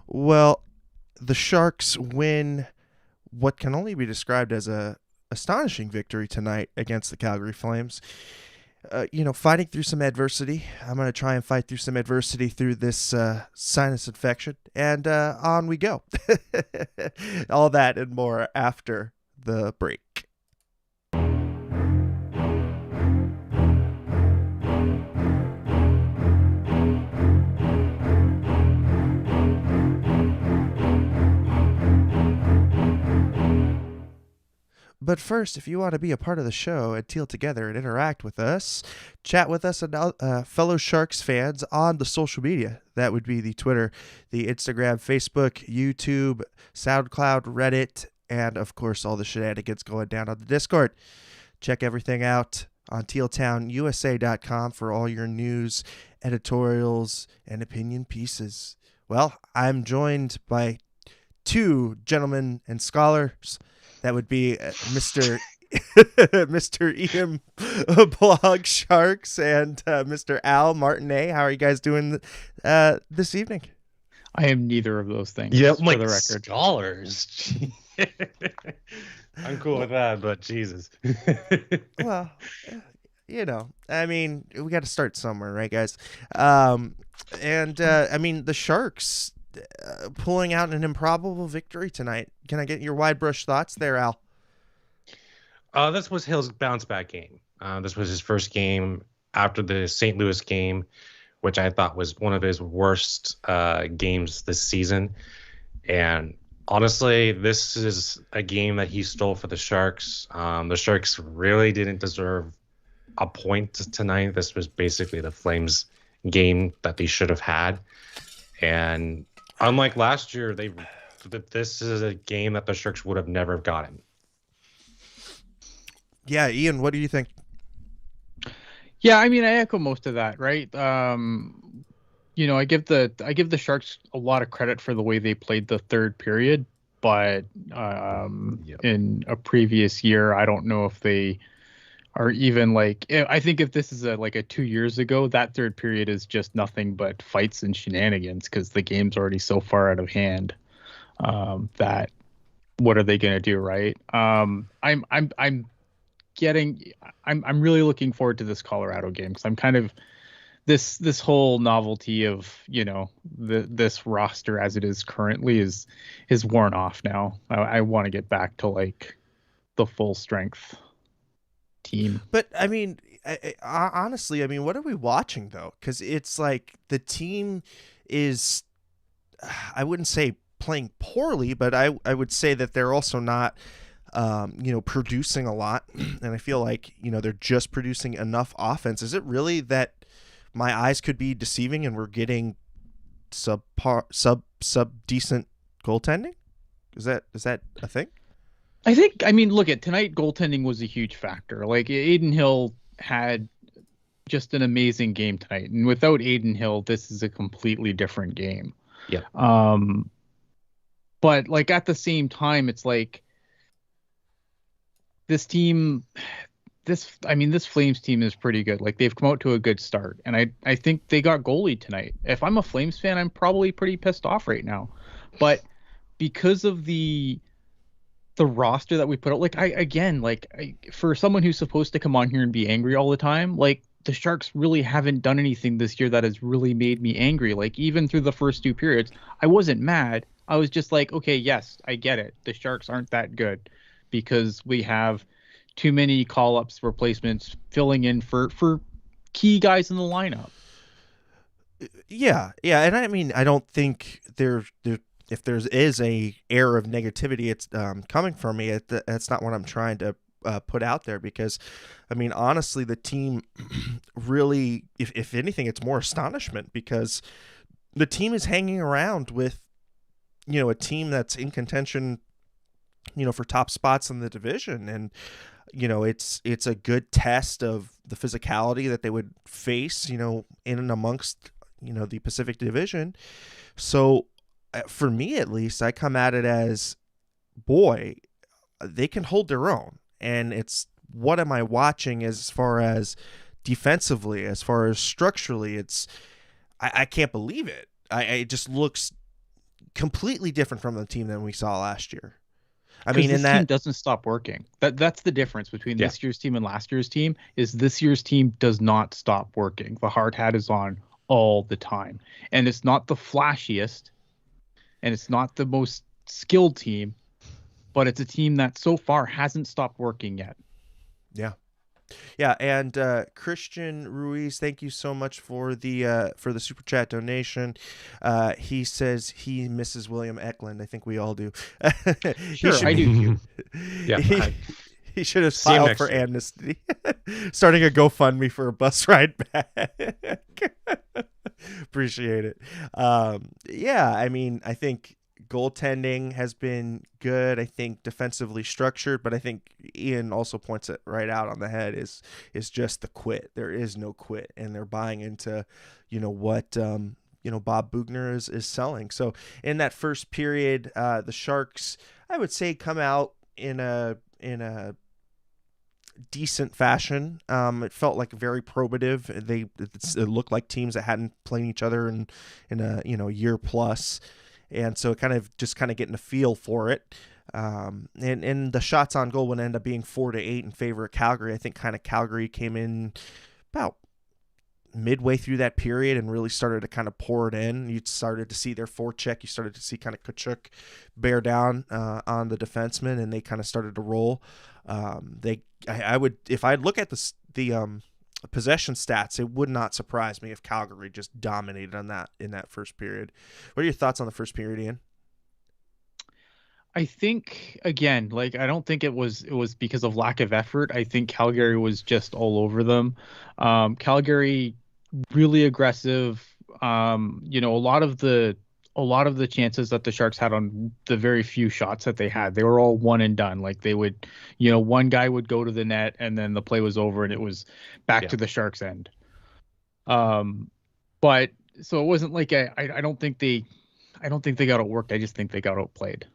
Well, the Sharks win what can only be described as a astonishing victory tonight against the Calgary Flames. Fighting through some adversity. I'm going to try and fight through some adversity through this sinus infection, and on we go. All that and more after the break. But first, if you want to be a part of the show and Teal together and interact with us, chat with us and fellow Sharks fans on the social media. That would be the Twitter, the Instagram, Facebook, YouTube, SoundCloud, Reddit, and of course all the shenanigans going down on the Discord. Check everything out on tealtownusa.com for all your news, editorials, and opinion pieces. Well, I'm joined by two gentlemen and scholars. That would be Mr. Mr. Ian Blog Sharks and Mr. Al Martinet. How are you guys doing this evening? I am neither of those things. Yeah, for like the record. scholars. I'm cool with that, but Jesus. Well, I mean, we got to start somewhere, right, guys? The Sharks pulling out an improbable victory tonight. Can I get your wide brush thoughts there, Al? This was Hill's bounce back game. This was his first game after the St. Louis game, which I thought was one of his worst games this season. And honestly, this is a game that he stole for the Sharks. The Sharks really didn't deserve a point tonight. This was basically the Flames game that they should have had. And unlike last year, this is a game that the Sharks would have never gotten. Yeah, Ian, what do you think? Yeah, I mean, I echo most of that, right? I give the Sharks a lot of credit for the way they played the third period, but in a previous year, I don't know if they are even like. I think if this is a 2 years ago, that third period is just nothing but fights and shenanigans because the game's already so far out of hand. That what are they going to do, right? I'm really looking forward to this Colorado game because I'm kind of this whole novelty of this roster as it is currently is worn off now. I want to get back to the full strength team. But I mean, honestly, I mean, what are we watching though? Because it's like the team is, I wouldn't say playing poorly, but I would say that they're also not, producing a lot. And I feel like, they're just producing enough offense. Is it really that my eyes could be deceiving and we're getting sub decent goaltending? Is that a thing? I mean, look at tonight. Goaltending was a huge factor. Like Adin Hill had just an amazing game tonight, and without Adin Hill, this is a completely different game. Yeah. But at the same time, it's like this team, this Flames team is pretty good. Like they've come out to a good start, and I think they got goalie tonight. If I'm a Flames fan, I'm probably pretty pissed off right now, but because of the roster that we put out, for someone who's supposed to come on here and be angry all the time, the Sharks really haven't done anything this year that has really made me angry. Even through the first two periods, I wasn't mad. I was just like, okay, yes, I get it. The Sharks aren't that good because we have too many call-ups, replacements, filling in for key guys in the lineup. Yeah, and I mean, I don't think if there is a air of negativity, it's coming from me. That's not what I'm trying to put out there because, I mean, honestly, the team really, if anything, it's more astonishment because the team is hanging around with, a team that's in contention, for top spots in the division. And, it's a good test of the physicality that they would face, in and amongst, the Pacific Division. So, for me at least, I come at it as, boy, they can hold their own. And it's, what am I watching as far as defensively, as far as structurally? It's, I can't believe it. It just looks completely different from the team than we saw last year. I Because mean, in this team that, doesn't stop working. That's the difference between Yeah. this year's team and last year's team. Is this year's team does not stop working. The hard hat is on all the time, and it's not the flashiest, and it's not the most skilled team, but it's a team that so far hasn't stopped working yet. yeah, and Christian Ruiz, thank you so much for the super chat donation. He says he misses William Eklund. I think we all do. Sure, I do too. Yeah. He should have See him filed next for year. amnesty, starting a GoFundMe for a bus ride back. Appreciate it. Yeah, I mean, I think goaltending has been good. I think defensively structured, but I think Ian also points it right out on the head is just the quit. There is no quit, and they're buying into, what Bob Bugner is selling. So in that first period, the Sharks, I would say, come out in a decent fashion. It felt like very probative. It looked like teams that hadn't played each other in a year plus. And so kind of getting a feel for it. And the shots on goal would end up being 4-8 in favor of Calgary. I think kind of Calgary came in about midway through that period and really started to kind of pour it in. You started to see their forecheck. You started to see kind of Kachuk bear down on the defenseman, and they kind of started to roll. I would, if I look at the possession stats, it would not surprise me if Calgary just dominated on that in that first period. What are your thoughts on the first period, Ian? I think, again, like, I don't think it was because of lack of effort. I think Calgary was just all over them. Calgary really aggressive. A lot of the chances that the Sharks had on the very few shots that they had, they were all one and done. Like, they would, one guy would go to the net and then the play was over and it was back to the Sharks' end. But so it wasn't like I don't think they got outworked. I just think they got outplayed.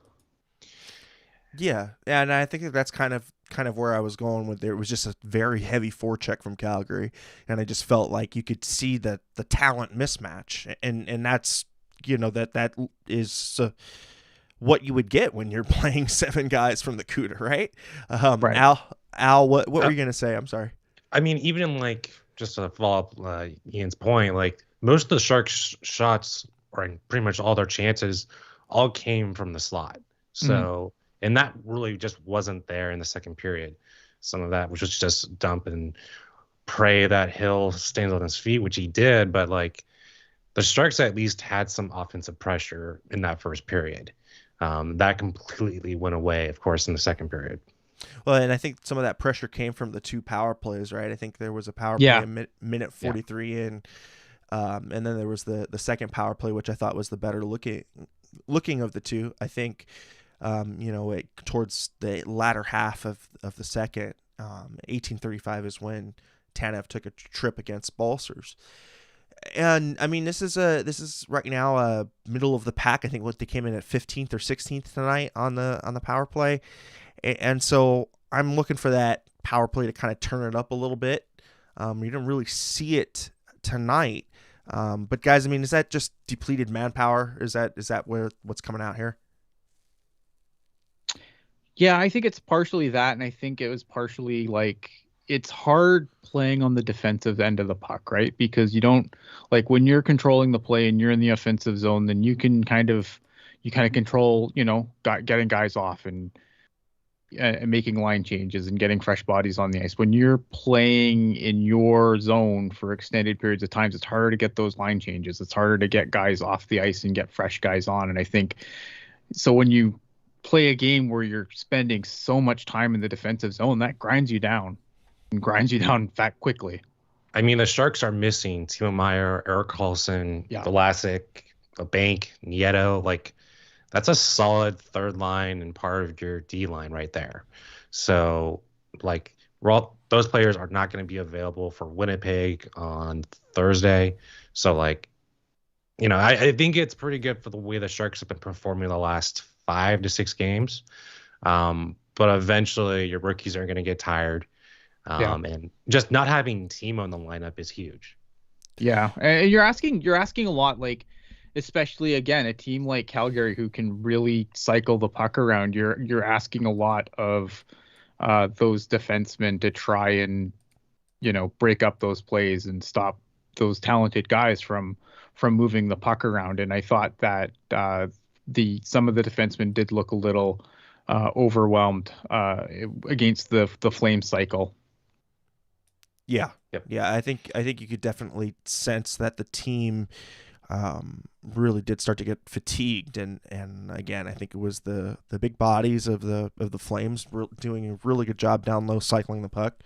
Yeah, and I think that's kind of where I was going with there. It was just a very heavy forecheck from Calgary, and I just felt like you could see the talent mismatch, and that's that is what you would get when you're playing 7 guys from the Couture, right? Right. Al, what were you gonna say? I'm sorry. I mean, even like just to follow up Ian's point, like most of the Sharks' shots, or pretty much all their chances, all came from the slot. So. And that really just wasn't there in the second period. Some of that was just dump and pray that Hill stands on his feet, which he did. But like the Sharks at least had some offensive pressure in that first period. That completely went away, of course, in the second period. Well, and I think some of that pressure came from the 2 power plays, right? I think there was a power play in minute 43 in, and then there was the second power play, which I thought was the better looking of the 2. I think. Towards the latter half of the second, 1835 is when Tanev took a trip against Balsers. And I mean, this is right now middle of the pack. I think they came in at 15th or 16th tonight on the power play. And so I'm looking for that power play to kind of turn it up a little bit. You didn't really see it tonight. But guys, I mean, is that just depleted manpower? Is that what's coming out here? Yeah, I think it's partially that, and I think it was partially like it's hard playing on the defensive end of the puck, right? Because you don't, like, when you're controlling the play and you're in the offensive zone, then you kind of control, getting guys off and making line changes and getting fresh bodies on the ice. When you're playing in your zone for extended periods of times, it's harder to get those line changes. It's harder to get guys off the ice and get fresh guys on. And I think so when you play a game where you're spending so much time in the defensive zone, that grinds you down that quickly. I mean, the Sharks are missing Timo Meier, Eric Carlson, Vlasic, Bank, Nieto. Like, that's a solid third line and part of your D line right there. So, like, those players are not going to be available for Winnipeg on Thursday. So, like, I think it's pretty good for the way the Sharks have been performing the last 5 to 6 games. But eventually your rookies are going to get tired. And just not having Timo in the lineup is huge. Yeah. And you're asking a lot. Like, especially again a team like Calgary who can really cycle the puck around. You're asking a lot of those defensemen to try and break up those plays and stop those talented guys from moving the puck around. And I thought that some of the defensemen did look a little overwhelmed against the flame cycle. Yeah. Yep. Yeah, I think you could definitely sense that the team really did start to get fatigued, and again, I think it was the big bodies of the Flames doing a really good job down low cycling the puck.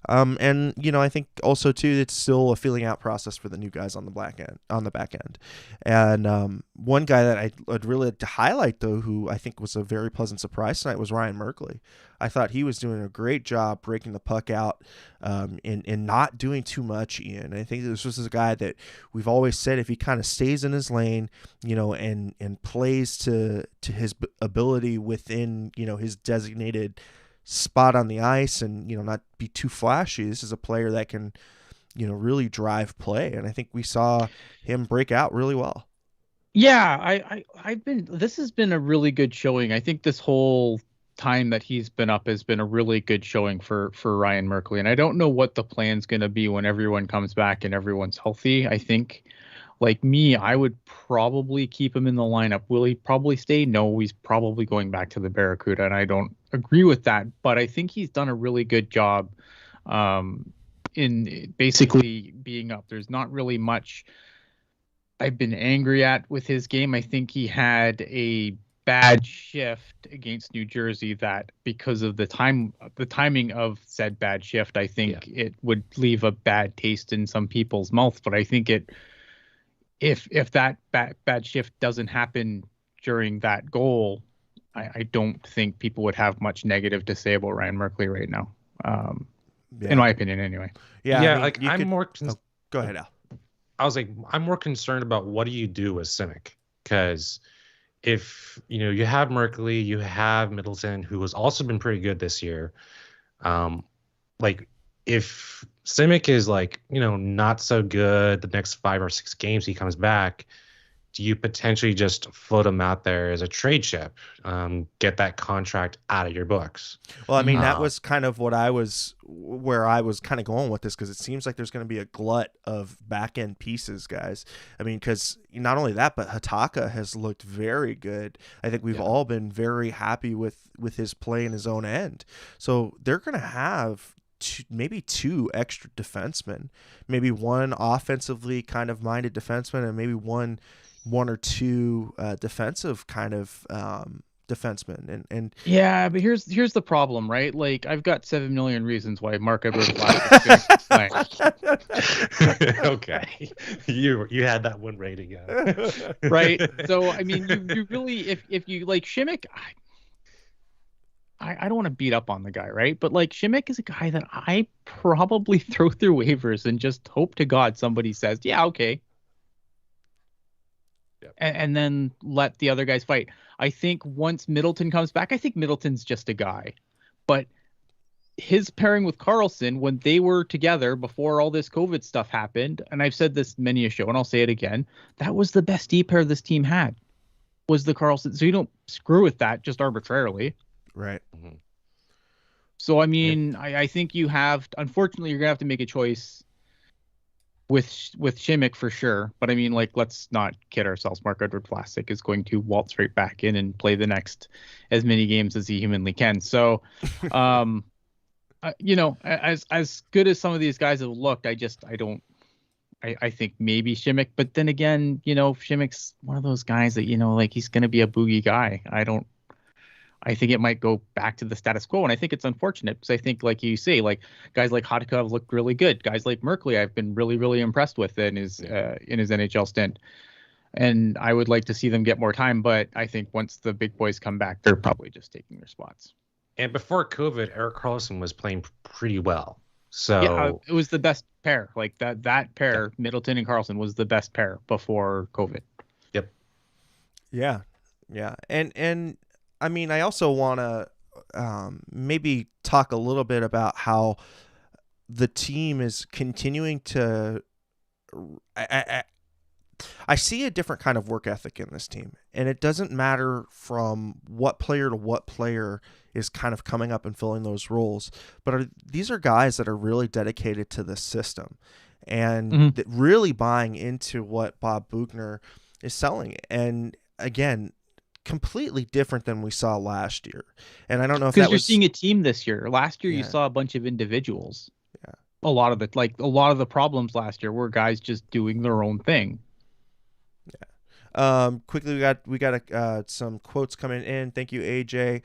And I think also too, it's still a feeling out process for the new guys on the back end. And one guy that I'd really like to highlight though, who I think was a very pleasant surprise tonight, was Ryan Merkley. I thought he was doing a great job breaking the puck out, and not doing too much. Ian, I think this was a guy that we've always said if he kind of stays in his lane, and plays to his ability within his designated spot on the ice, and not be too flashy. This is a player that can really drive play, and I think we saw him break out really well. Yeah, this has been a really good showing. I think this whole time that he's been up has been a really good showing for Ryan Merkley, and I don't know what the plan's going to be when everyone comes back and everyone's healthy. I think, like me, I would probably keep him in the lineup. Will he probably stay? No, he's probably going back to the Barracuda, and I don't agree with that. But I think he's done a really good job in basically being up. There's not really much I've been angry at with his game. I think he had a bad shift against New Jersey that, because of the timing of said bad shift, I think it would leave a bad taste in some people's mouths. But I think if that bad shift doesn't happen during that goal, I don't think people would have much negative to say about Ryan Merkley right now. In my opinion, anyway. Yeah. Go ahead, Al. I was like, I'm more concerned about what do you do with Simic, because if you have Merkley, you have Middleton, who has also been pretty good this year. Like if Simic is not so good the next 5 or 6 games he comes back, do you potentially just float him out there as a trade chip, get that contract out of your books? Well, I mean, that was kind of where I was kind of going with this, because it seems like there's going to be a glut of back end pieces, guys. I mean, because not only that, but Hataka has looked very good. I think we've all been very happy with his play in his own end. So they're going to have maybe 2 extra defensemen, maybe one offensively kind of minded defenseman, and maybe one or 2 defensive kind of defensemen. And yeah, but here's the problem, right? Like, I've got 7 million reasons why Mark Edwards is playing. Okay, you had that one ready to go. Right? So I mean, you really, if you like Simic, I don't want to beat up on the guy, right? But like, Simic is a guy that I probably throw through waivers and just hope to God somebody says, yeah, okay. Yep. And then let the other guys fight. I think once Middleton comes back, I think Middleton's just a guy. But his pairing with Karlsson, when they were together before all this COVID stuff happened, and I've said this many a show, and I'll say it again, that was the best D pair this team had, was the Karlsson. So you don't screw with that just arbitrarily. Right. Mm-hmm. So, I mean, I think you have, unfortunately, you're going to have to make a choice with Simic for sure. But I mean, like, let's not kid ourselves. Mark Edward Vlasic is going to waltz right back in and play the next as many games as he humanly can. So, as good as some of these guys have looked, I think maybe Simic. But then again, Simic's one of those guys that, like, he's going to be a boogie guy. I think it might go back to the status quo, and I think it's unfortunate because I think, like you say, like, guys like Hataka have looked really good. Guys like Merkley, I've been really, really impressed with in his NHL stint, and I would like to see them get more time. But I think once the big boys come back, they're probably just taking their spots. And before COVID, Erik Karlsson was playing pretty well. So yeah, it was the best pair. Like that pair, Middleton and Karlsson, was the best pair before COVID. Yep. Yeah, and. I mean, I also want to maybe talk a little bit about how the team is continuing to I see a different kind of work ethic in this team, and it doesn't matter from what player to what player is kind of coming up and filling those roles, but these are guys that are really dedicated to this system and that really buying into what Bob Bugner is selling. And again, completely different than we saw last year. And I don't know if because you're seeing a team this year. Last year, you saw a bunch of individuals. Yeah, a lot of the problems last year were guys just doing their own thing. Yeah. Quickly, we got some quotes coming in. Thank you, AJ.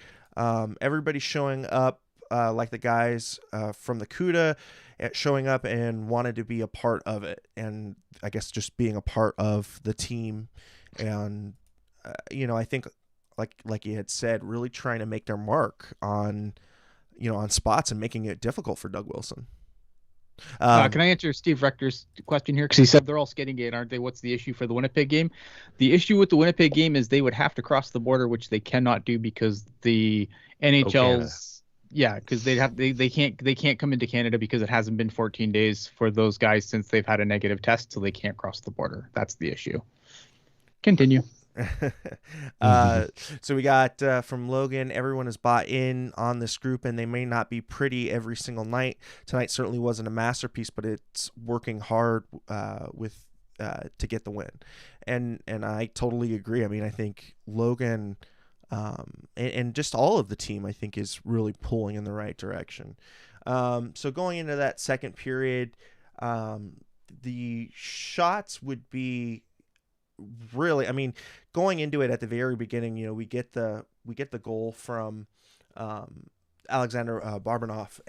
Everybody showing up, like the guys from the CUDA, showing up and wanted to be a part of it, and I guess just being a part of the team. And I think like you had said, really trying to make their mark on on spots and making it difficult for Doug Wilson. Can I answer Steve Rector's question here? Because he said they're all skating in, aren't they? What's the issue for the Winnipeg game? The issue with the Winnipeg game is they would have to cross the border, which they cannot do because the NHL's because they can't come into Canada because it hasn't been 14 days for those guys since they've had a negative test, so they can't cross the border. That's the issue. Continue. So we got from Logan, everyone is bought in on this group, and they may not be pretty every single night. Tonight certainly wasn't a masterpiece, but it's working hard to get the win. And I totally agree. I mean, I think Logan and just all of the team, I think, is really pulling in the right direction. So going into that second period, the shots would be really, I mean, going into it at the very beginning, we get the goal from Alexander Barabanov,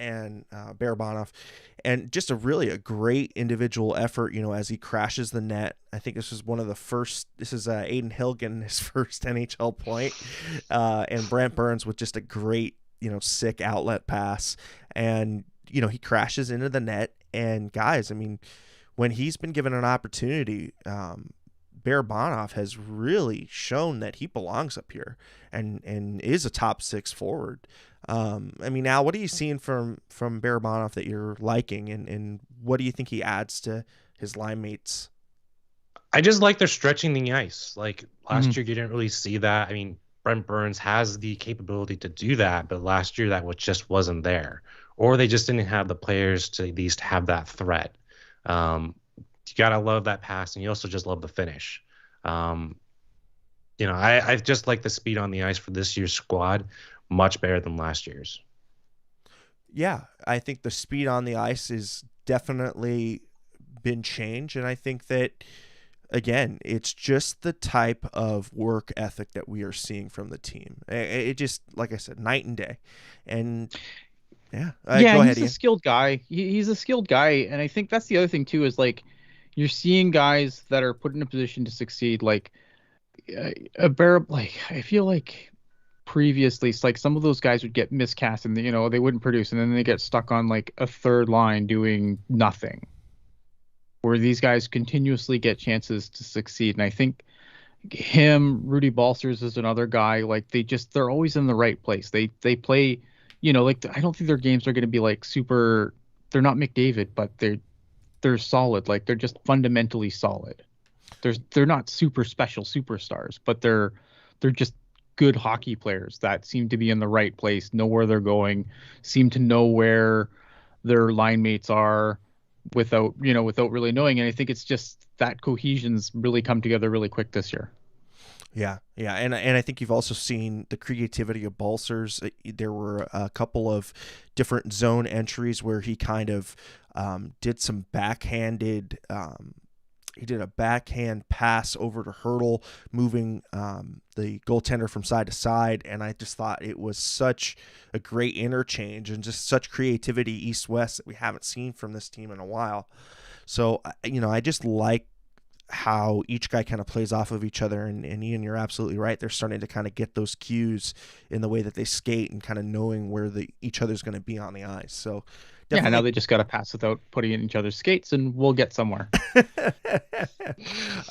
and just a great individual effort, as he crashes the net. I think this is Aiden Hilgen, his first NHL point, and Brent Burns with just a great, sick outlet pass, and he crashes into the net. And guys, I mean, when he's been given an opportunity, Barabanov has really shown that he belongs up here and is a top six forward. I mean, Al, what are you seeing from Barabanov that you're liking, and what do you think he adds to his line mates? I just like they're stretching the ice. Like last year, you didn't really see that. I mean, Brent Burns has the capability to do that, but last year that just wasn't there, or they just didn't have the players to at least have that threat. You gotta love that pass, and you also just love the finish. I just like the speed on the ice for this year's squad much better than last year's. Yeah, I think the speed on the ice is definitely been changed, and I think that, again, it's just the type of work ethic that we are seeing from the team. It just, like I said, night and day. And go ahead, he's a skilled guy. He's a skilled guy, and I think that's the other thing too, is like you're seeing guys that are put in a position to succeed. Like I feel like previously, it's like some of those guys would get miscast and they wouldn't produce, and then they get stuck on like a third line doing nothing. Where these guys continuously get chances to succeed, and I think Rudy Balcers is another guy. Like they're always in the right place. They play, like I don't think their games are going to be like super. They're not McDavid, but they're solid. Like they're just fundamentally solid. They're not super special superstars, but they're just good hockey players that seem to be in the right place, know where they're going, seem to know where their line mates are without really knowing. And I think it's just that cohesion's really come together really quick this year. Yeah. And I think you've also seen the creativity of Balcers. There were a couple of different zone entries where he kind of did some backhanded he did a backhand pass over to Hertl, moving the goaltender from side to side, and I just thought it was such a great interchange and just such creativity east-west that we haven't seen from this team in a while. So, I just like how each guy kind of plays off of each other, and Ian, you're absolutely right. They're starting to kind of get those cues in the way that they skate and kind of knowing where each other's going to be on the ice. So definitely. Yeah, now they just got to pass without putting in each other's skates, and we'll get somewhere.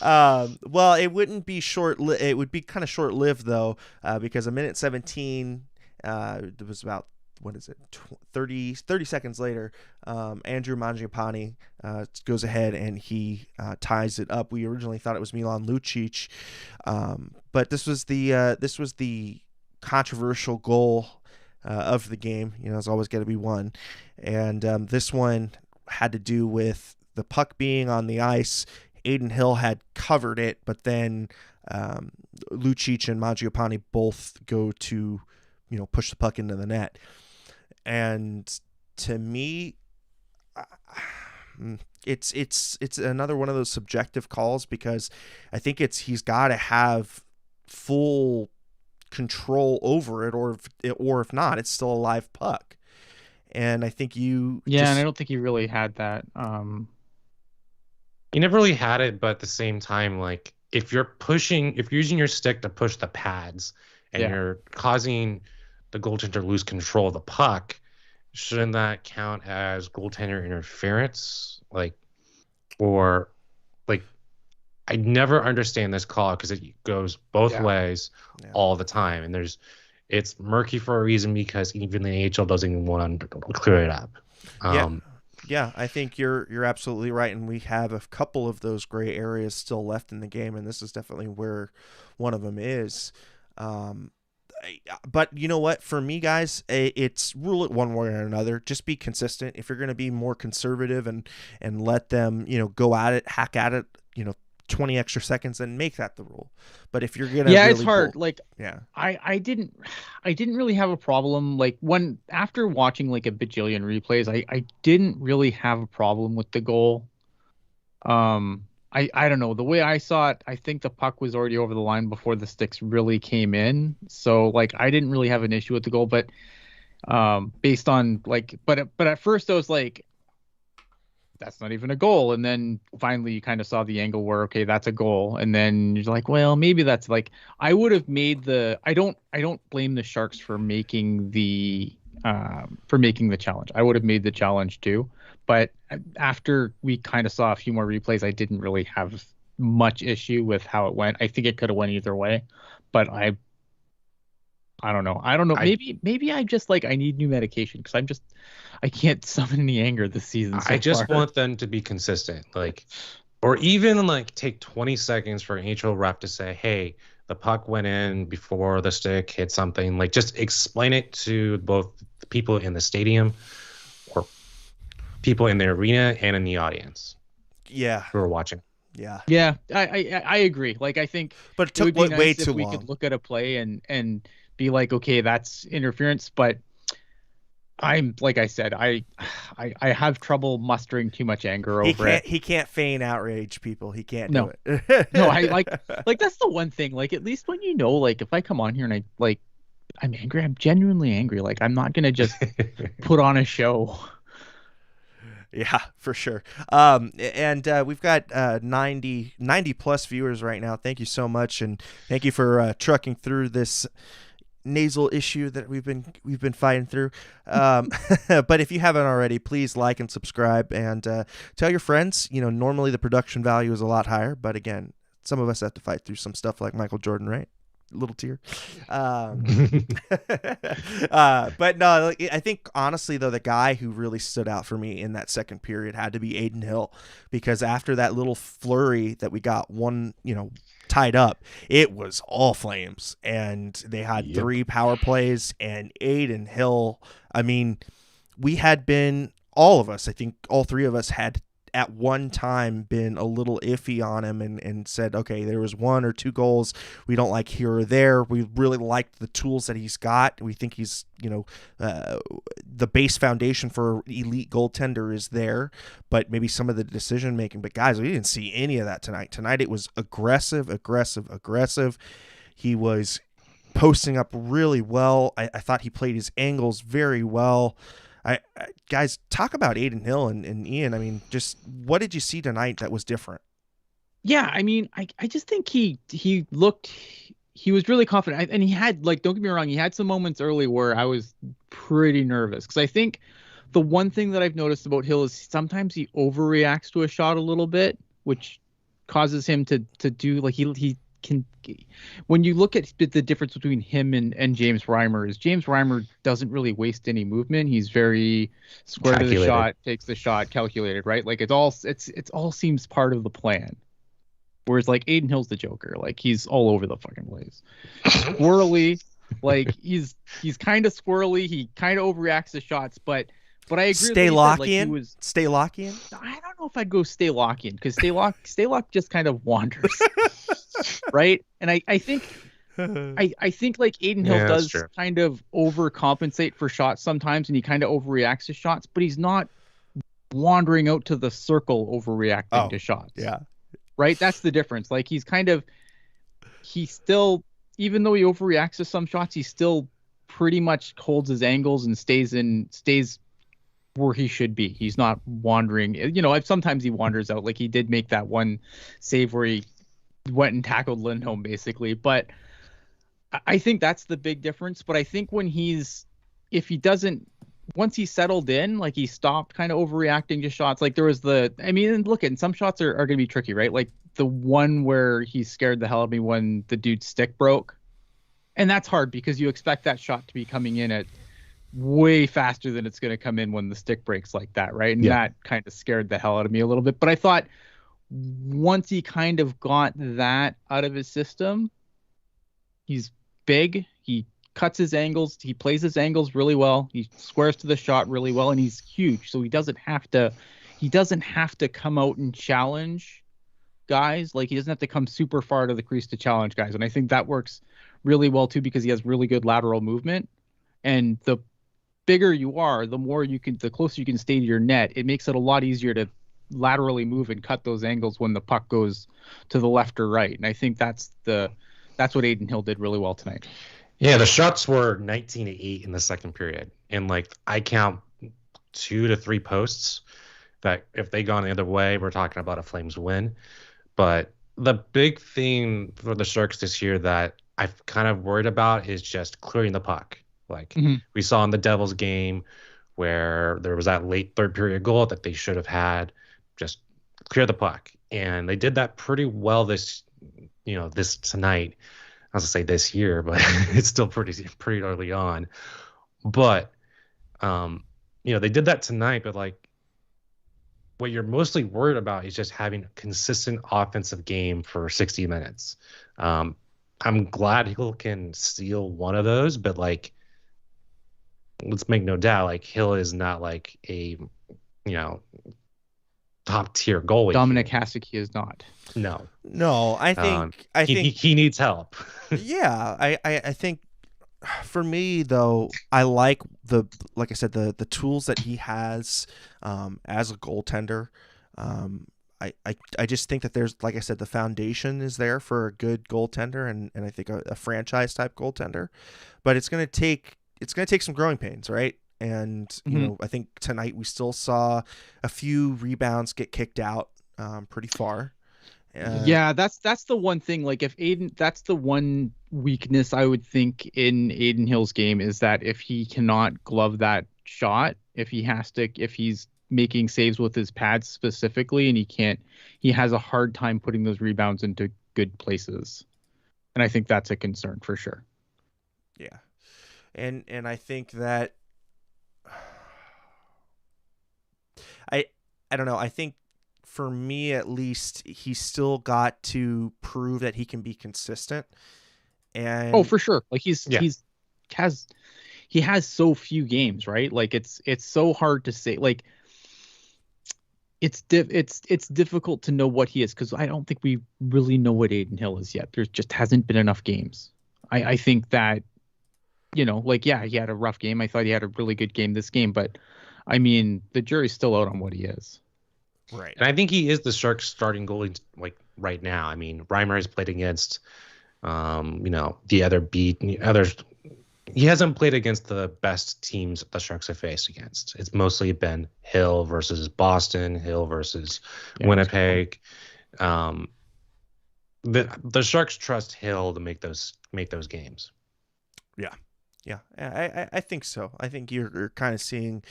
Well, it wouldn't be it would be kind of short-lived though, because a minute 17, it was about what is it, 30 seconds later, Andrew Mangiapane goes ahead and he ties it up. We originally thought it was Milan Lucic, but this was the controversial goal of the game. It's always got to be one, and this one had to do with the puck being on the ice. Adin Hill had covered it, but then Lucic and Mangiapane both go to push the puck into the net. And to me, it's another one of those subjective calls, because I think he's got to have full control over it, or if not, it's still a live puck. And I think and I don't think he really had that. He never really had it, but at the same time, like if you're using your stick to push the pads and you're causing the goaltender lose control of the puck, shouldn't that count as goaltender interference? I never understand this call, because it goes both ways all the time, and it's murky for a reason, because even the NHL doesn't even want to clear it up. Yeah, I think you're absolutely right, and we have a couple of those gray areas still left in the game, and this is definitely where one of them is. But you know what? For me, guys, it's rule it one way or another. Just be consistent. If you're going to be more conservative and let them, go at it, hack at it, 20 extra seconds, then make that the rule. But if you're gonna, it's hard. I didn't really have a problem. After watching a bajillion replays, I didn't really have a problem with the goal. I don't know, the way I saw it, I think the puck was already over the line before the sticks really came in. So I didn't really have an issue with the goal, but based on but at first I was like, that's not even a goal. And then finally you kind of saw the angle where, okay, that's a goal. And then you're like, well, maybe that's I would have made I don't blame the Sharks for making the challenge. I would have made the challenge too. But after we kind of saw a few more replays, I didn't really have much issue with how it went. I think it could have went either way, but I don't know. Maybe I just I need new medication, because I can't summon any anger this season. I just want them to be consistent, or even take 20 seconds for an NHL ref to say, hey, the puck went in before the stick hit something. Just explain it to both the people in the stadium or people in the arena and in the audience. Yeah, who are watching. Yeah, I agree. I think, but it took way too long. We could look at a play and be like, okay, that's interference. But I'm, like I said, I have trouble mustering too much anger over it. He can't feign outrage, people. He can't do it. No, I that's the one thing. At least when if I come on here and I'm angry, I'm genuinely angry. I'm not gonna just put on a show. Yeah, for sure. And we've got 90 plus viewers right now. Thank you so much, and thank you for trucking through this nasal issue that we've been fighting through. But if you haven't already, please like and subscribe, and tell your friends. Normally the production value is a lot higher, but again, some of us have to fight through some stuff like Michael Jordan, right? Little tear. But no, I think honestly though, the guy who really stood out for me in that second period had to be Adin Hill, because after that little flurry that we got tied up, it was all Flames, and they had 3 power plays, and Adin Hill, I mean, we had been, all of us, I think all 3 of us had at one time been a little iffy on him and said, okay, there was 1 or 2 goals we don't like here or there. We really liked the tools that he's got. We think he's, the base foundation for elite goaltender is there, but maybe some of the decision making. But guys, we didn't see any of that tonight. Tonight it was aggressive. He was posting up really well. I thought he played his angles very well. Guys, talk about Adin Hill and Ian. I mean, just what did you see tonight that was different? Yeah, I mean, I just think he was really confident, and he had, don't get me wrong, he had some moments early where I was pretty nervous, because I think the one thing that I've noticed about Hill is sometimes he overreacts to a shot a little bit, which causes him to do he can, when you look at the difference between him and James Reimer, is James Reimer doesn't really waste any movement. He's very square to the shot, takes the shot, calculated, right? Like it's all seems part of the plan. Whereas like Adin Hill's the Joker, like he's all over the fucking place. Squirrely, like he's kind of squirrely. He kind of overreacts to shots, but I agree. Stay Lockian. Like stay Lockian. I don't know if I'd go stay Lockian because stay lock just kind of wanders, right? And I think like Adin Hill does kind of overcompensate for shots sometimes, and he kind of overreacts to shots, but he's not wandering out to the circle overreacting to shots. Yeah. Right? That's the difference. Like he still, even though he overreacts to some shots, he still pretty much holds his angles and stays where he should be. He's not wandering. You know, sometimes he wanders out. Like he did make that one save where he went and tackled Lindholm basically. But I think that's the big difference. But I think once he's settled in, like he stopped kind of overreacting to shots. Like there was some shots are going to be tricky, right? Like the one where he scared the hell out of me when the dude's stick broke. And that's hard because you expect that shot to be coming in at way faster than it's going to come in when the stick breaks like that, right? And that kind of scared the hell out of me a little bit. But I thought once he kind of got that out of his system, he's big, he cuts his angles, he plays his angles really well, he squares to the shot really well, and he's huge, so he doesn't have to come out and challenge guys. Like he doesn't have to come super far to the crease to challenge guys, and I think that works really well too because he has really good lateral movement. And the bigger you are, the closer you can stay to your net. It makes it a lot easier to laterally move and cut those angles when the puck goes to the left or right. And I think that's what Adin Hill did really well tonight. Yeah, the shots were 19-8 in the second period. And like I count 2 to 3 posts that if they gone the other way, we're talking about a Flames win. But the big thing for the Sharks this year that I've kind of worried about is just clearing the puck. Like we saw in the Devils game where there was that late third period goal that they should have had, just clear the puck. And they did that pretty well this tonight. I was gonna say this year, but it's still pretty early on. But they did that tonight, but like what you're mostly worried about is just having a consistent offensive game for 60 minutes. I'm glad Hill can steal one of those, but like let's make no doubt, like Hill is not like a top tier goalie. Dominic Hasek is not. No, I think he needs help. Yeah, I think for me though, I like like I said, the tools that he has as a goaltender. I just think that there's, like I said, the foundation is there for a good goaltender and I think a franchise type goaltender, but it's gonna take some growing pains, right? And I think tonight we still saw a few rebounds get kicked out pretty far. Yeah, that's the one thing. Like that's the one weakness I would think in Adin Hill's game is that if he cannot glove that shot, if he's making saves with his pads specifically, and he has a hard time putting those rebounds into good places. And I think that's a concern for sure. Yeah. And I think that I don't know. I think for me, at least, he's still got to prove that he can be consistent. And for sure. Like he has so few games, right? Like it's so hard to say. Like it's difficult to know what he is because I don't think we really know what Adin Hill is yet. There just hasn't been enough games. I think that he had a rough game. I thought he had a really good game this game, but I mean, the jury's still out on what he is. Right. And I think he is the Sharks starting goalie like right now. I mean, Reimer has played against, the others. He hasn't played against the best teams the Sharks have faced against. It's mostly been Hill versus Boston, Hill versus Winnipeg. The Sharks trust Hill to make those games. Yeah. Yeah, I think so. I think you're kind of seeing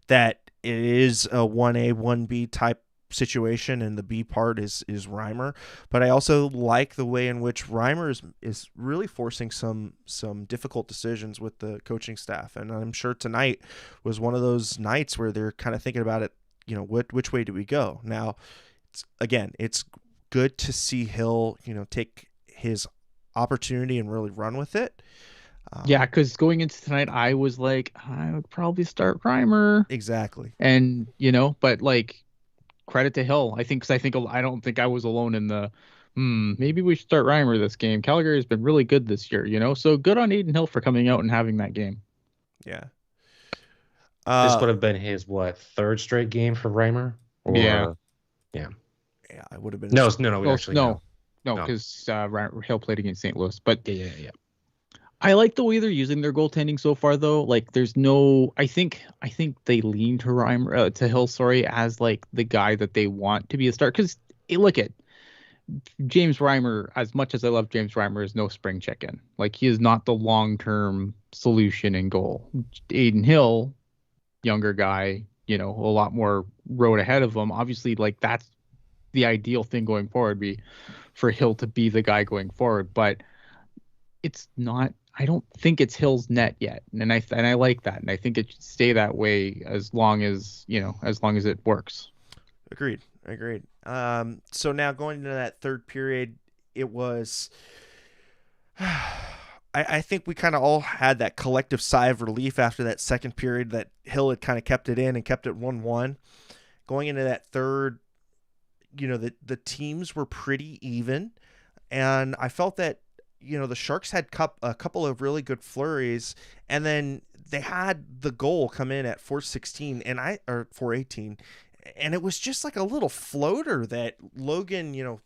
that it is a 1A, 1B type situation, and the B part is Reimer. But I also like the way in which Reimer is really forcing some difficult decisions with the coaching staff, and I'm sure tonight was one of those nights where they're kind of thinking about it. Which way do we go now? It's good to see Hill take his opportunity and really run with it. Yeah, because going into tonight, I was like, I would probably start Reimer. Exactly. And but like, credit to Hill. I don't think I was alone in the maybe we should start Reimer this game. Calgary has been really good this year, so good on Aiden Hill for coming out and having that game. Yeah. This would have been his third straight game for Reimer? Yeah. Yeah, it would have been. No, because Hill played against St. Louis. But yeah. I like the way they're using their goaltending so far, though. Like, there's no. I think they lean to Reimer, to Hill, as like the guy that they want to be a start. Because look at James Reimer. As much as I love James Reimer, is no spring chicken. Like, he is not the long-term solution in goal. Aiden Hill, younger guy, a lot more road ahead of him. Obviously, like, that's the ideal thing going forward, be for Hill to be the guy going forward. But it's not. I don't think it's Hill's net yet, and I like that, and I think it should stay that way as long as it works. Agreed. So now going into that third period, it was. I think we kind of all had that collective sigh of relief after that second period that Hill had kind of kept it in and kept it 1-1. Going into that third, the teams were pretty even, and I felt that the Sharks had a couple of really good flurries, and then they had the goal come in at 4:16 or 4:18, and it was just like a little floater that Logan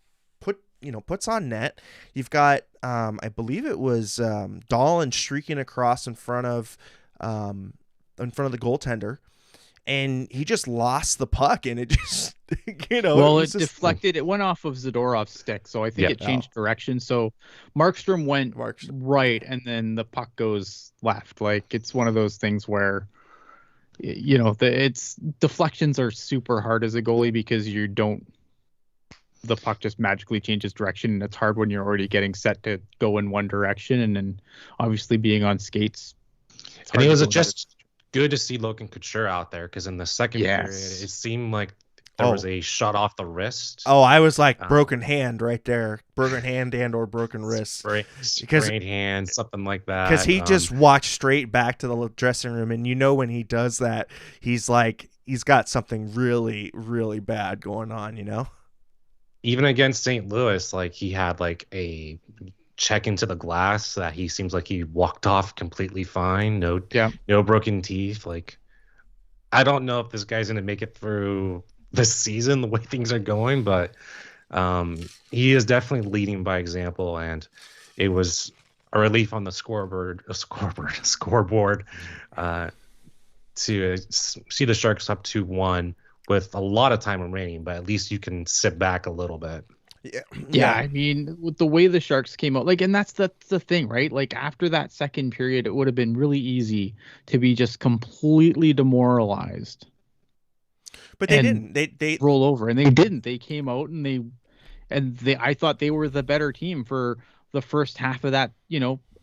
puts on net. You've got I believe it was Dahlan streaking across in front of the goaltender, and he just lost the puck, and it just it deflected. It went off of Zadorov's stick, so I think it changed direction. So Markstrom went right, and then the puck goes left. Like, it's one of those things where it's deflections are super hard as a goalie because the puck just magically changes direction, and it's hard when you're already getting set to go in one direction, and then obviously being on skates. And it was just good to see Logan Couture out there, because in the second period, it seemed like there was a shot off the wrist. Oh, I was like broken hand right there. Broken hand and or broken wrist. Sprained hand, something like that. Because he just walked straight back to the dressing room, and when he does that, he's like, he's got something really, really bad going on, Even against St. Louis, like, he had like a check into the glass that he seems like he walked off completely fine. No broken teeth. Like, I don't know if this guy's going to make it through this season the way things are going, but he is definitely leading by example, and it was a relief on the scoreboard to see the Sharks up 2-1 with a lot of time remaining, but at least you can sit back a little bit. Yeah, I mean, with the way the Sharks came out, like, and that's the thing, right? Like, after that second period, it would have been really easy to be just completely demoralized. But they didn't. They roll over, and they didn't. They came out and I thought they were the better team for the first half of that.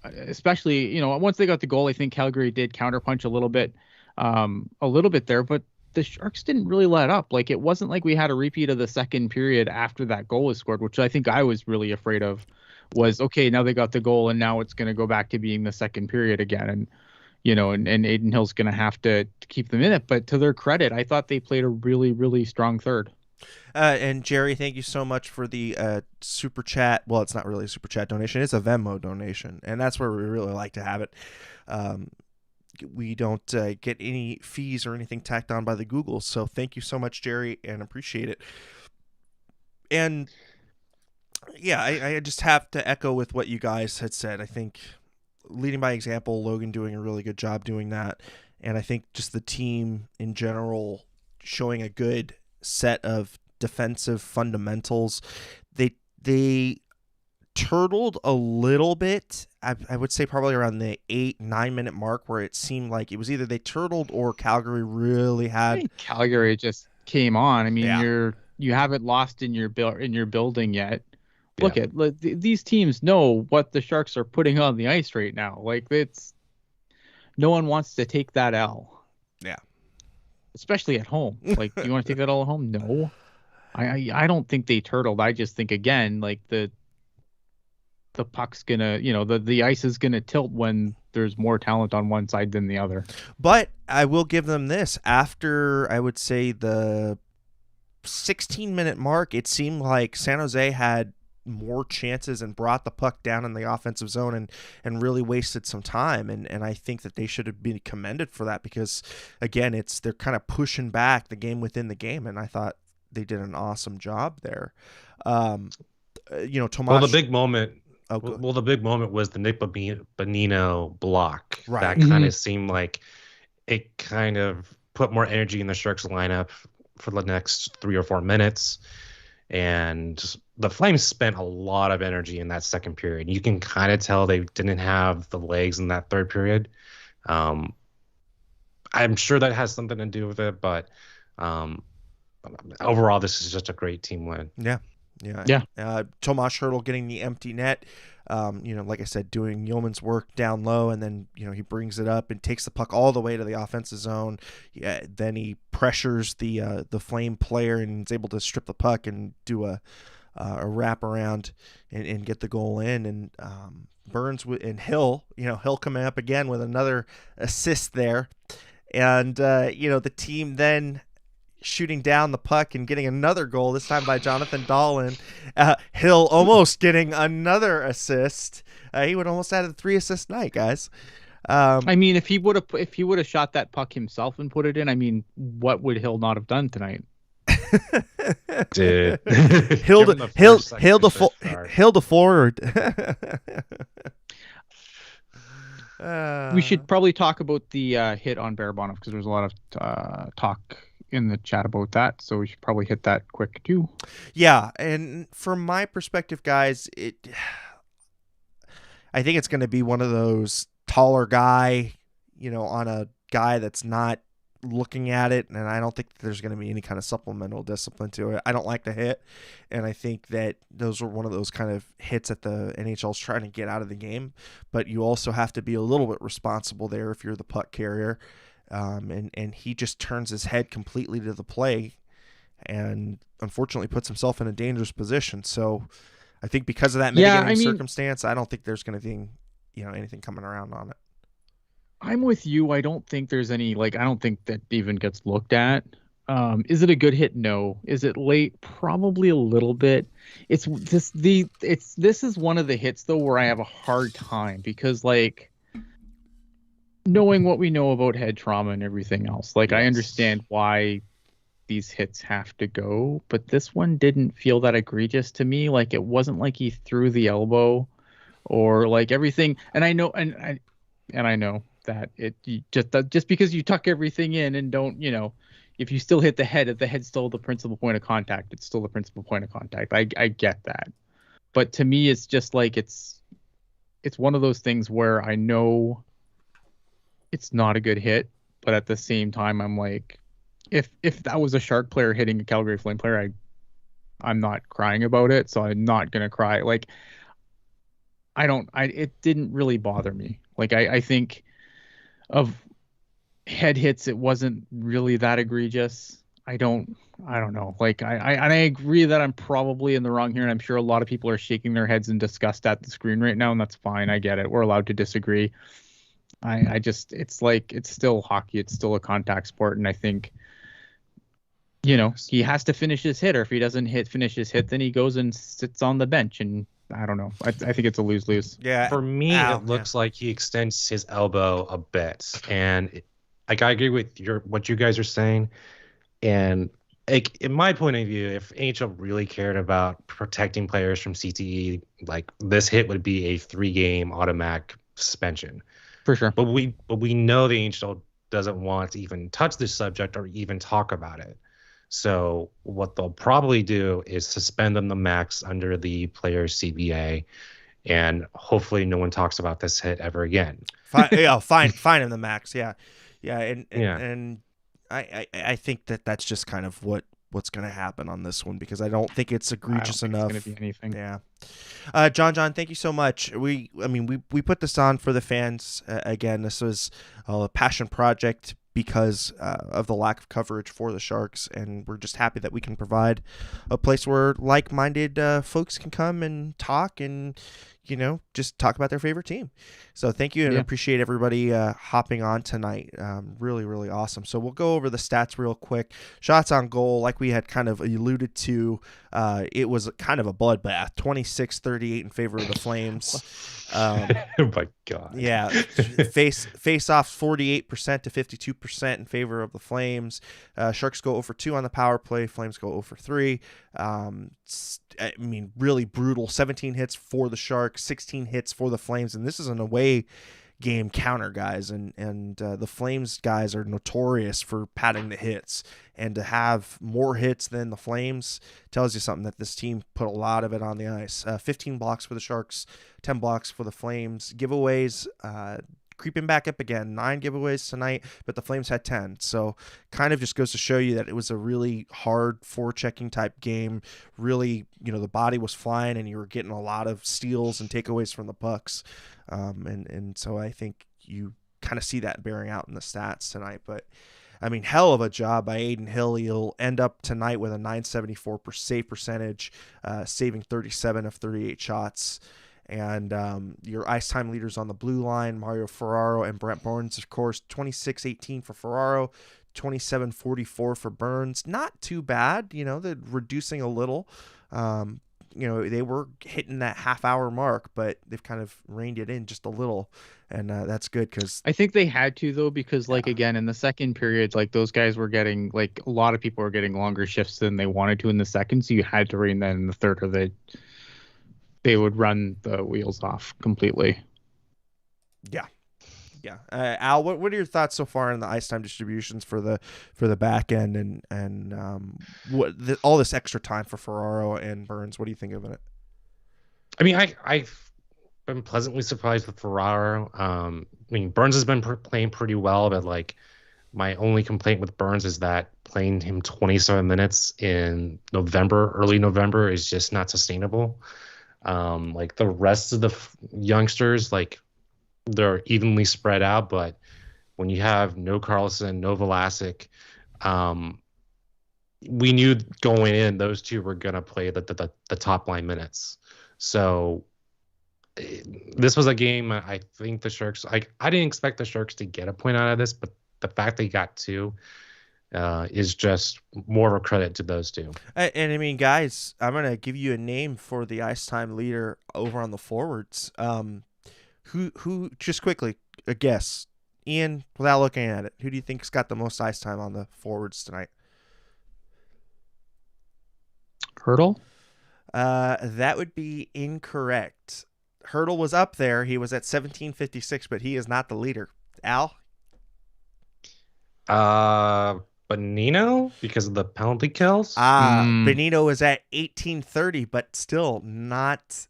Especially once they got the goal, I think Calgary did counterpunch a little bit there, but the Sharks didn't really let up. Like, it wasn't like we had a repeat of the second period after that goal was scored, which I think I was really afraid of. Was, okay, now they got the goal, and now it's going to go back to being the second period again, and and Aiden Hill's going to have to keep them in it. But to their credit, I thought they played a really, really strong third. And Jerry, thank you so much for the super chat. Well, it's not really a super chat donation; it's a Venmo donation, and that's where we really like to have it. We don't get any fees or anything tacked on by the Google, so thank you so much, Jerry, and appreciate it. And yeah, I just have to echo with what you guys had said. I think leading by example, Logan doing a really good job doing that, and I think just the team in general showing a good set of defensive fundamentals. They turtled a little bit. I would say probably around the 8-9 minute mark, where it seemed like it was either they turtled or Calgary really had. I think Calgary just came on. I mean, you haven't lost in your building yet. Yeah. These teams know what the Sharks are putting on the ice right now. Like, it's no one wants to take that L. Yeah. Especially at home. Like, do you want to take that L at home? No. I don't think they turtled. I just think, again, like the puck's gonna, the ice is gonna tilt when there's more talent on one side than the other. But I will give them this. After, I would say, the 16-minute mark, it seemed like San Jose had more chances and brought the puck down in the offensive zone and really wasted some time. And I think that they should have been commended for that because, again, they're kind of pushing back the game within the game. And I thought they did an awesome job there. Tomas. Well, the big moment. Oh, well, the big moment was the Nick Bonino block. Right. That kind of seemed like it kind of put more energy in the Sharks lineup for the next 3 or 4 minutes. And the Flames spent a lot of energy in that second period. You can kind of tell they didn't have the legs in that third period. I'm sure that has something to do with it, but overall, this is just a great team win. Yeah. Tomas Hertl getting the empty net. Like I said, doing yeoman's work down low, and then he brings it up and takes the puck all the way to the offensive zone. Yeah, then he pressures the Flame player and is able to strip the puck and do a wrap around and get the goal in. And Burns and Hill coming up again with another assist there, and the team then shooting down the puck and getting another goal, this time by Hertl and Dahlan. Hill almost getting another assist. He would almost had a 3-assist night, guys. I mean, if he would have shot that puck himself and put it in, I mean, what would Hill not have done tonight? Dude. Hill to forward. We should probably talk about the hit on Barabanov because there's a lot of talk in the chat about that, so we should probably hit that quick too. Yeah, and from my perspective, guys, I think it's going to be one of those taller guy, on a guy that's not looking at it, and I don't think there's going to be any kind of supplemental discipline to it. I don't like the hit, and I think that those are one of those kind of hits that the NHL's trying to get out of the game, but you also have to be a little bit responsible there if you're the puck carrier. And he just turns his head completely to the play and unfortunately puts himself in a dangerous position. So I think because of that mitigating circumstance, I don't think there's going to be, anything coming around on it. I'm with you. I don't think there's any, I don't think that even gets looked at. Is it a good hit? No. Is it late? Probably a little bit. This is one of the hits though, where I have a hard time because knowing what we know about head trauma and everything else, yes. I understand why these hits have to go, but this one didn't feel that egregious to me. It wasn't like he threw the elbow or everything. And I know, and I know that just because you tuck everything in and don't, if you still hit the head, if the head's still the principal point of contact, it's still the principal point of contact. I get that. But to me, it's just it's one of those things where I know it's not a good hit, but at the same time, I'm if that was a Shark player hitting a Calgary Flame player, I'm not crying about it, so I'm not gonna cry. It didn't really bother me. I think of head hits, it wasn't really that egregious. I don't know. I agree that I'm probably in the wrong here, and I'm sure a lot of people are shaking their heads in disgust at the screen right now, and that's fine. I get it. We're allowed to disagree. It's still hockey. It's still a contact sport. And I think, he has to finish his hit, or if he doesn't finish his hit, then he goes and sits on the bench. And I don't know. I think it's a lose-lose. Yeah. For me, it looks like he extends his elbow a bit. And I agree with what you guys are saying. And in my point of view, if NHL really cared about protecting players from CTE, this hit would be a 3-game automatic suspension. For sure. But we know the NHL doesn't want to even touch this subject or even talk about it. So what they'll probably do is suspend them the max under the player's CBA, and hopefully no one talks about this hit ever again. Fine him the max. Yeah. And I think that's just kind of what what's going to happen on this one, because I don't think it's egregious enough. It's going to be anything. Yeah. John, thank you so much. We put this on for the fans. Again, this was a passion project because of the lack of coverage for the Sharks, and we're just happy that we can provide a place where like-minded folks can come and talk and, just talk about their favorite team. So thank you, and appreciate everybody hopping on tonight. Really, really awesome. So we'll go over the stats real quick. Shots on goal, like we had kind of alluded to, it was kind of a bloodbath, 26-38 in favor of the Flames. Oh my God. Yeah. Face off 48% to 52% in favor of the Flames. Sharks go 0-2 on the power play. Flames go 0-3. Really brutal. 17 hits for the Sharks, 16 hits for the Flames. And this is an away game counter, guys. And the Flames guys are notorious for padding the hits. And to have more hits than the Flames tells you something, that this team put a lot of it on the ice. 15 blocks for the Sharks, 10 blocks for the Flames. Giveaways, creeping back up again, 9 giveaways tonight, but the Flames had 10. So kind of just goes to show you that it was a really hard forechecking type game. Really, the body was flying and you were getting a lot of steals and takeaways from the pucks. And so I think you kind of see that bearing out in the stats tonight. But hell of a job by Aiden Hill. He'll end up tonight with a .974 save percentage, saving 37 of 38 shots. And your ice time leaders on the blue line, Mario Ferraro and Brent Burns, of course, 26-18 for Ferraro, 27-44 for Burns. Not too bad, they're reducing a little. They were hitting that half-hour mark, but they've kind of reined it in just a little, and that's good, because I think they had to, though, because again, in the second period, those guys were getting, a lot of people were getting longer shifts than they wanted to in the second, so you had to rein that in the third, or they would run the wheels off completely. Yeah. Al, what are your thoughts so far on the ice time distributions for the back end and all this extra time for Ferraro and Burns? What do you think of it? I've been pleasantly surprised with Ferraro. Burns has been playing pretty well, but my only complaint with Burns is that playing him 27 minutes in early November is just not sustainable. The rest of the youngsters, they're evenly spread out, but when you have no Carlson, no Vlasic, we knew going in those two were going to play the top line minutes. So this was a game, I think the Sharks, I didn't expect the Sharks to get a point out of this, but the fact they got 2 is just more of a credit to those two. And guys, I'm going to give you a name for the ice time leader over on the forwards. Who just quickly, a guess, Ian, without looking at it, who do you think's got the most ice time on the forwards tonight? Hertl? That would be incorrect. Hertl was up there. He was at 17:56, but he is not the leader. Al? Bonino, because of the penalty kills? Bonino is at 18:30, but still not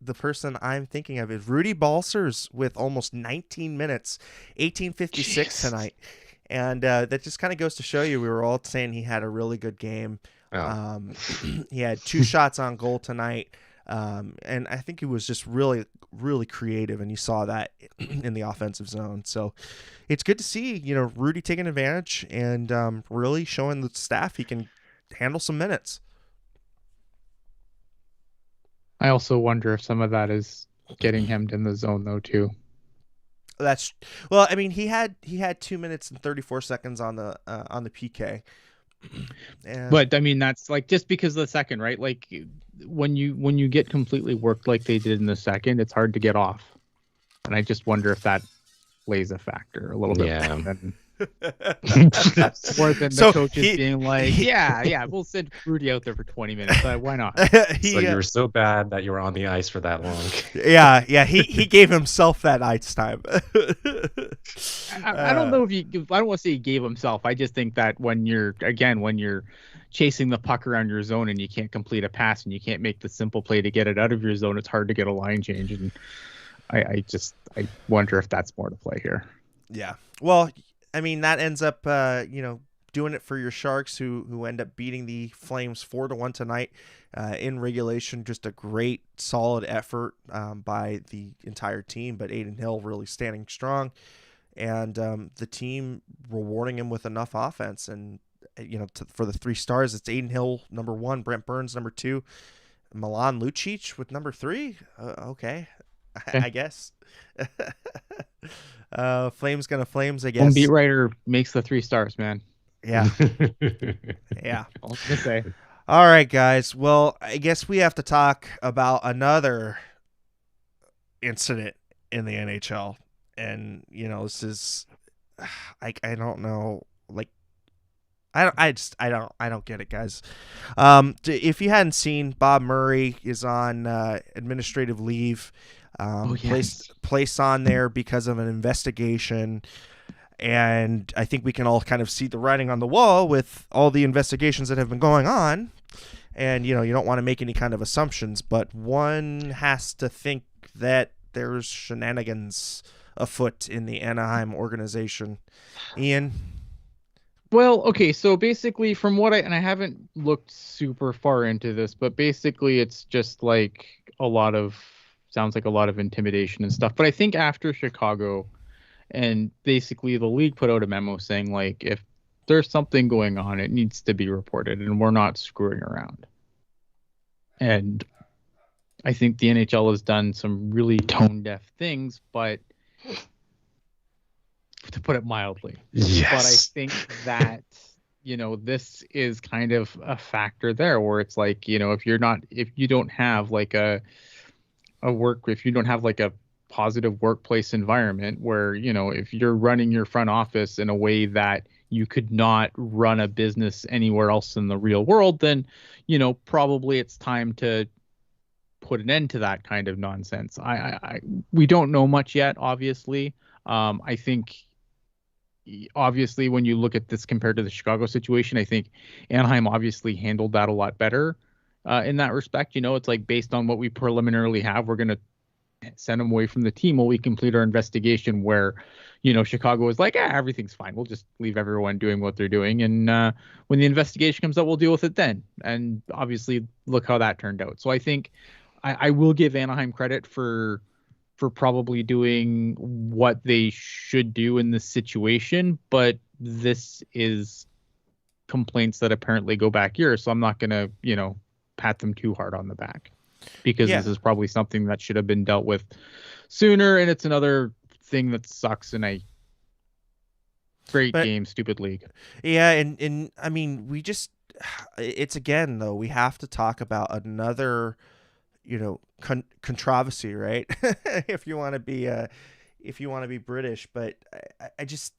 the person I'm thinking of. Is Rudy Balcers with almost 19 minutes, 18:56 tonight. And that just kind of goes to show you, we were all saying he had a really good game. Oh. He had 2 shots on goal tonight. And I think he was just really, really creative, and you saw that in the offensive zone. So it's good to see, Rudy taking advantage and really showing the staff he can handle some minutes. I also wonder if some of that is getting hemmed in the zone, though, too. He had 2 minutes and 34 seconds on the PK. But that's just because of the second, right? When you get completely worked like they did in the second, it's hard to get off. And I just wonder if that plays a factor a little bit. Yeah. More than the coaches being we'll send Rudy out there for 20 minutes. Why not? You were so bad that you were on the ice for that long. Yeah. He gave himself that ice time. I don't know I don't want to say he gave himself. I just think that when you're chasing the puck around your zone and you can't complete a pass and you can't make the simple play to get it out of your zone, it's hard to get a line change. And I wonder if that's more to play here. Yeah. Well, that ends up, doing it for your Sharks, who end up beating the Flames 4-1 tonight in regulation. Just a great, solid effort by the entire team, but Adin Hill really standing strong, and the team rewarding him with enough offense. And for the 3 stars, it's Adin Hill number 1, Brent Burns number 2, Milan Lucic with number 3. Okay. I guess. Flames gonna Flames, I guess. One beat writer makes the 3 stars, man. Yeah. Yeah. I was gonna say. All right, guys. Well, I guess we have to talk about another incident in the NHL. And, this is, I don't know, like, I don't get it, guys. If you hadn't seen, Bob Murray is on administrative leave. Placed on there because of an investigation, and I think we can all kind of see the writing on the wall with all the investigations that have been going on. And you don't want to make any kind of assumptions, but one has to think that there's shenanigans afoot in the Anaheim organization. Ian? Well, okay, so basically from what I haven't looked super far into this, but basically it's just like sounds like a lot of intimidation and stuff. But I think after Chicago, and basically the league put out a memo saying, like, if there's something going on, it needs to be reported, and we're not screwing around. And I think the NHL has done some really tone-deaf things, but to put it mildly. Yes. But I think that, this is kind of a factor there where it's like, if you don't have like if you don't have like a positive workplace environment where, if you're running your front office in a way that you could not run a business anywhere else in the real world, then, probably it's time to put an end to that kind of nonsense. We don't know much yet, obviously. I think, obviously, when you look at this compared to the Chicago situation, I think Anaheim obviously handled that a lot better. In that respect, it's like based on what we preliminarily have, we're going to send them away from the team while we complete our investigation, where, Chicago is like, everything's fine. We'll just leave everyone doing what they're doing. And when the investigation comes up, we'll deal with it then. And obviously, look how that turned out. So I think I will give Anaheim credit for probably doing what they should do in this situation. But this is complaints that apparently go back years. So I'm not going to, pat them too hard on the back, because this is probably something that should have been dealt with sooner. And it's another thing that sucks in a great game, stupid league. Yeah. And I mean, it's again, though, we have to talk about another, controversy, right? if you want to be British, but I just,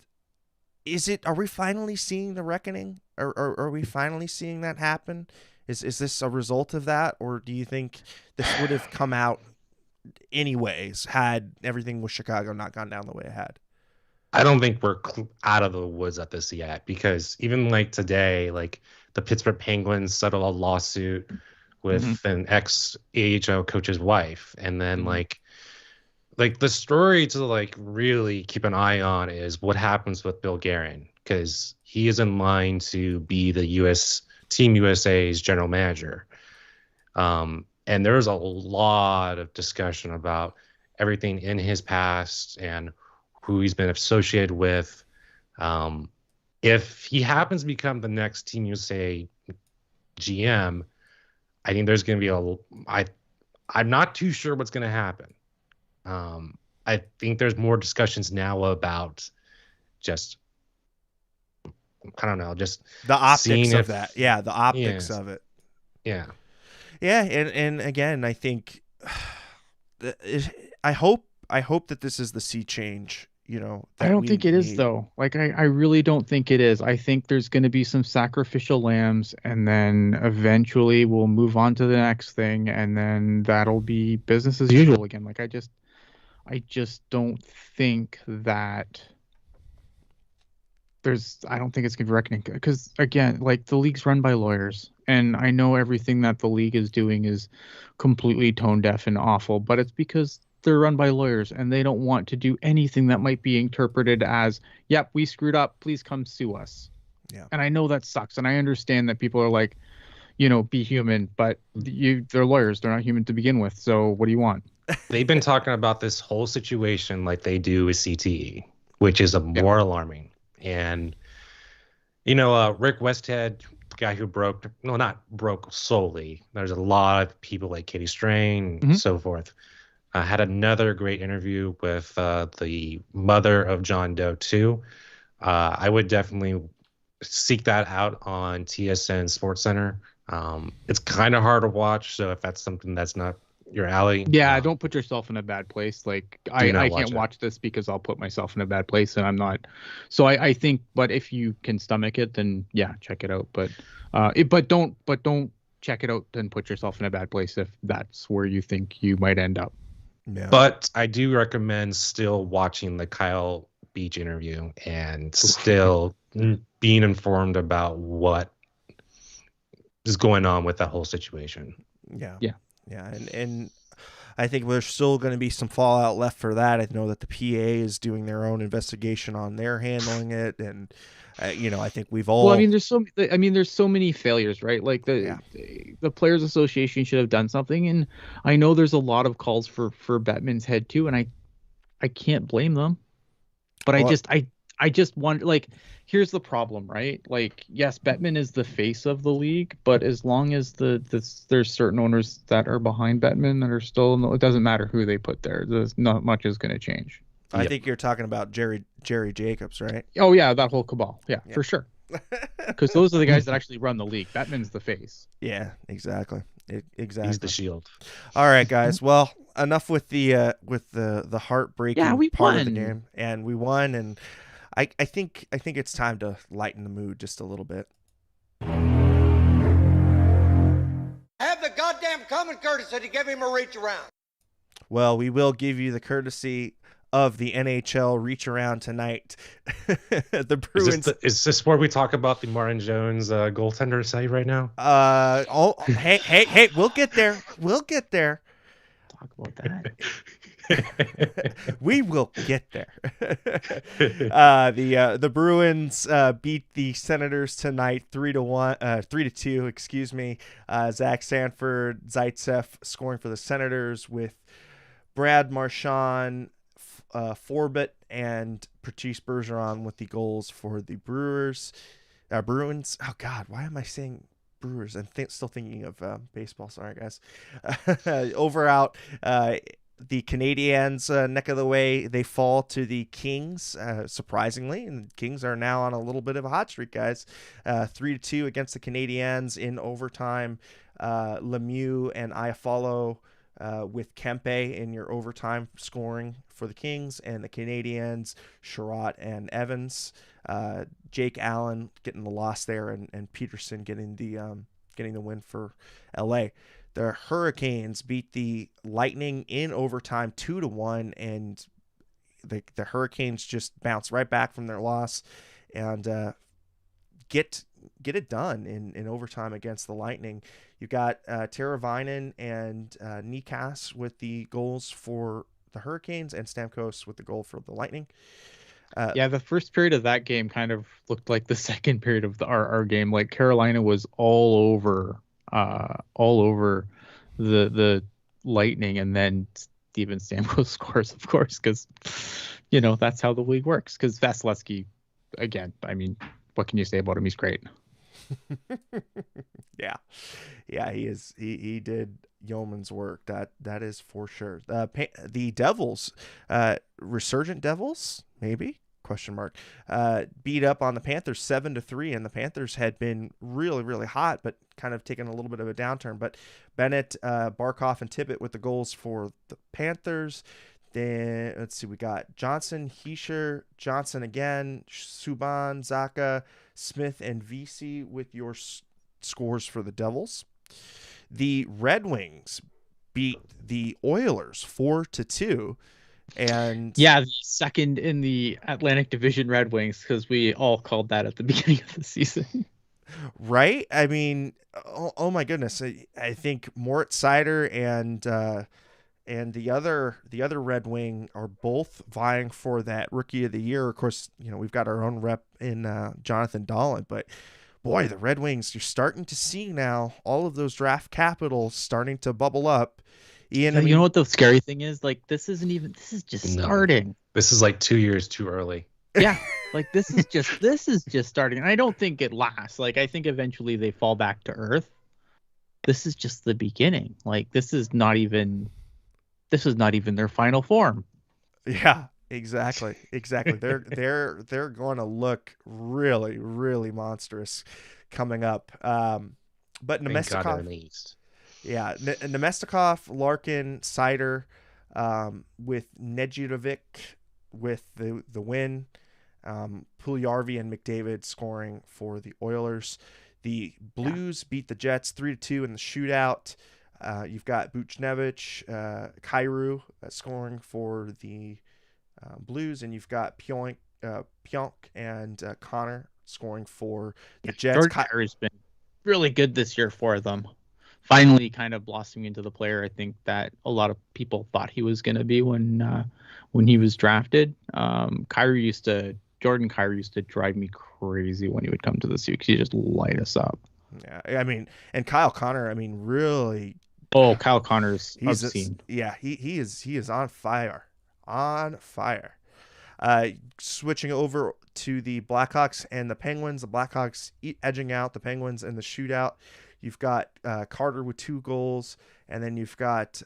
are we finally seeing the reckoning? Or are we finally seeing that happen? Is this a result of that, or do you think this would have come out anyways had everything with Chicago not gone down the way it had? I don't think we're out of the woods at this yet, because even like today, like the Pittsburgh Penguins settled a lawsuit with an ex-AHL coach's wife, and then like the story to like really keep an eye on is what happens with Bill Guerin, because he is in line to be the Team USA's general manager. And there's a lot of discussion about everything in his past and who he's been associated with. If he happens to become the next Team USA GM, I think there's going to be I'm not too sure what's going to happen. I think there's more discussions now about just, I don't know, just the optics of that. Yeah, the optics of it. Yeah. Yeah, and again, I think I hope that this is the sea change, I don't think it is, though. Like, I really don't think it is. I think there's going to be some sacrificial lambs, and then eventually we'll move on to the next thing, and then that'll be business as usual again. Like, I just don't think that I don't think it's going to be reckoning, because again, like, the league's run by lawyers, and I know everything that the league is doing is completely tone deaf and awful, but it's because they're run by lawyers and they don't want to do anything that might be interpreted as, yep, we screwed up, please come sue us. Yeah. And I know that sucks. And I understand that people are like, be human, but they're lawyers. They're not human to begin with. So what do you want? They've been talking about this whole situation like they do with CTE, which is more alarming. And, Rick Westhead, the guy who not broke solely. There's a lot of people like Katie Strain and so forth. Had another great interview with the mother of John Doe, too. I would definitely seek that out on TSN Sports Center. It's kind of hard to watch, so if that's something that's not your alley, don't put yourself in a bad place. Like I can't watch this because I'll put myself in a bad place, and I'm not. So I think, but if you can stomach it, then check it out. But don't check it out and put yourself in a bad place if that's where you think you might end up. Yeah. But I do recommend still watching the Kyle Beach interview and still being informed about what is going on with that whole situation. Yeah. And I think there's still going to be some fallout left for that. I know that the PA is doing their own investigation on their handling it, and I think we've all. Well, there's so many failures, right? Like the Players Association should have done something, and I know there's a lot of calls for Bettman's head too, and I can't blame them, but I just wonder, like, here's the problem, right? Like, yes, Bettman is the face of the league, but as long as there's certain owners that are behind Bettman that are still, it doesn't matter who they put there. There's not much is going to change. I think you're talking about Jerry Jacobs, right? Oh yeah, that whole cabal. Yeah. For sure. Because those are the guys that actually run the league. Bettman's the face. Yeah, exactly. Exactly. He's the shield. All right, guys. Well, enough with the heartbreaking part of the game, and we won. And I think it's time to lighten the mood just a little bit. Have the goddamn common courtesy to give him a reach around. Well, we will give you the courtesy of the NHL reach around tonight. The Bruins. Is this where we talk about the Martin Jones goaltender save right now? Hey, we'll get there. Talk about that. We will get there. The Bruins beat the Senators tonight 3-2. Excuse me. Zach Sanford, Zaitsev scoring for the Senators with Brad Marchand, Forbett, and Patrice Bergeron with the goals for the Bruins. Oh God, why am I saying Brewers? I'm still thinking of baseball. Sorry, guys. Out. The Canadiens, neck of the way, they fall to the Kings, surprisingly, and the Kings are now on a little bit of a hot streak, guys. 3-2 against the Canadiens in overtime. Lemieux and Iafallo with Kempe in your overtime scoring for the Kings, and the Canadiens, Sherratt and Evans. Jake Allen getting the loss there, and Peterson getting the win for LA. The Hurricanes beat the Lightning in overtime 2-1, and the Hurricanes just bounce right back from their loss and get it done in overtime against the Lightning. You got Teravainen and Nikas with the goals for the Hurricanes, and Stamkos with the goal for the Lightning. The first period of that game kind of looked like the second period of our game. Like Carolina was all over the Lightning, and then Steven Stamkos scores, of course, because that's how the league works. Because Vasilevsky, again, I mean, what can you say about him? He's great. Yeah, he is. He did yeoman's work. That is for sure. The Devils, resurgent Devils, maybe ? Beat up on the Panthers 7-3, and the Panthers had been really, really hot, but kind of taken a little bit of a downturn. But Bennett, Barkov, and Tippett with the goals for the Panthers. Then let's see, we got Johnson, Hischier, Johnson again, Subban, Zacha, Smith, and Vesey with your scores for the Devils. The Red Wings beat the Oilers 4-2. And the second in the Atlantic Division Red Wings, because we all called that at the beginning of the season. Right? I mean, oh my goodness. I think Moritz Seider and the other Red Wing are both vying for that Rookie of the Year. Of course, we've got our own rep in Jonathan Dahlan, but boy, the Red Wings, you're starting to see now all of those draft capital starting to bubble up. Ian, You know what the scary thing is? Like, this is just starting. This is like 2 years too early. Yeah, like this is just starting. And I don't think it lasts. Like, I think eventually they fall back to earth. This is just the beginning. Like, this is not even their final form. Yeah, exactly. They're going to look really, really monstrous coming up. But Nemestikov, yeah, Nemestikov, Larkin, Sider, with Nedeljkovic with the win. Puljujarvi and McDavid scoring for the Oilers. The Blues beat the Jets 3-2 in the shootout. You've got Buchnevich, Kyrou scoring for the Blues, and you've got Pionk and Connor scoring for the Jets. Jordan Kyrou's been really good this year for them. Finally kind of blossoming into the player I think that a lot of people thought he was going to be when he was drafted. Jordan Kyrou used to drive me crazy when he would come to the Sioux because he just light us up. Yeah, I mean, and Kyle Connor, I mean, really. Oh, Kyle Connor's obscene. He is on fire. Switching over to the Blackhawks and the Penguins. The Blackhawks edging out the Penguins in the shootout. You've got Carter with 2 goals, and then you've got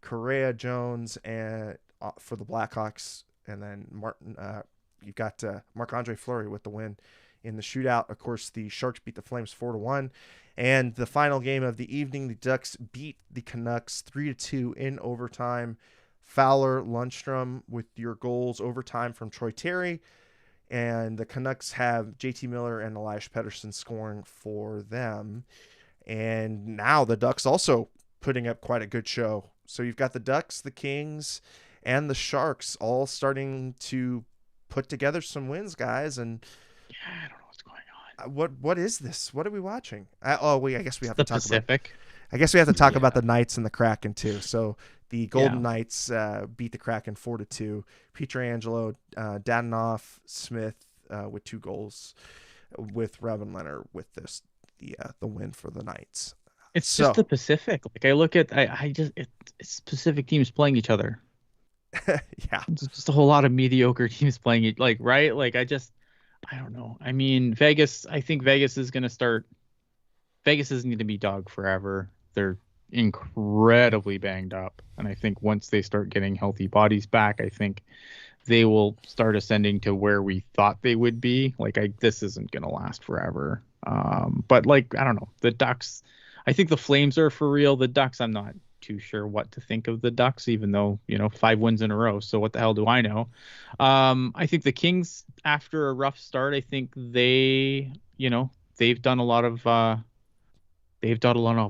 Correa, Jones, and for the Blackhawks, and then you've got Marc-Andre Fleury with the win in the shootout. Of course, the Sharks beat the Flames 4-1. And the final game of the evening, the Ducks beat the Canucks 3-2 in overtime. Fowler, Lundstrom with your goals, overtime from Troy Terry. And the Canucks have JT Miller and Elias Pettersson scoring for them. And now the Ducks also putting up quite a good show. So you've got the Ducks, the Kings, and the Sharks all starting to put together some wins, guys. And I don't know what's going on. What is this? What are we watching? I guess we have the to talk Pacific. I guess we have to talk about the Knights and the Kraken too. So the Golden Knights beat the Kraken 4-2. Pietrangelo, Dadonov, Smith with 2 goals, with Robin Leonard with the win for the Knights. It's just the Pacific. Like, I look at it's Pacific teams playing each other. Yeah, it's just a whole lot of mediocre teams playing it. Like, right? Like, I don't know. I mean, Vegas. I think Vegas is going to start. Vegas isn't going to be dog forever. They're incredibly banged up, and I think once they start getting healthy bodies back, I think they will start ascending to where we thought they would be. Like, this isn't going to last forever. But like, I don't know. The Ducks. I think the Flames are for real. The Ducks, I'm not too sure what to think of the Ducks, even though 5 wins in a row. So what the hell do I know? I think the Kings, after a rough start, I think they've done a lot of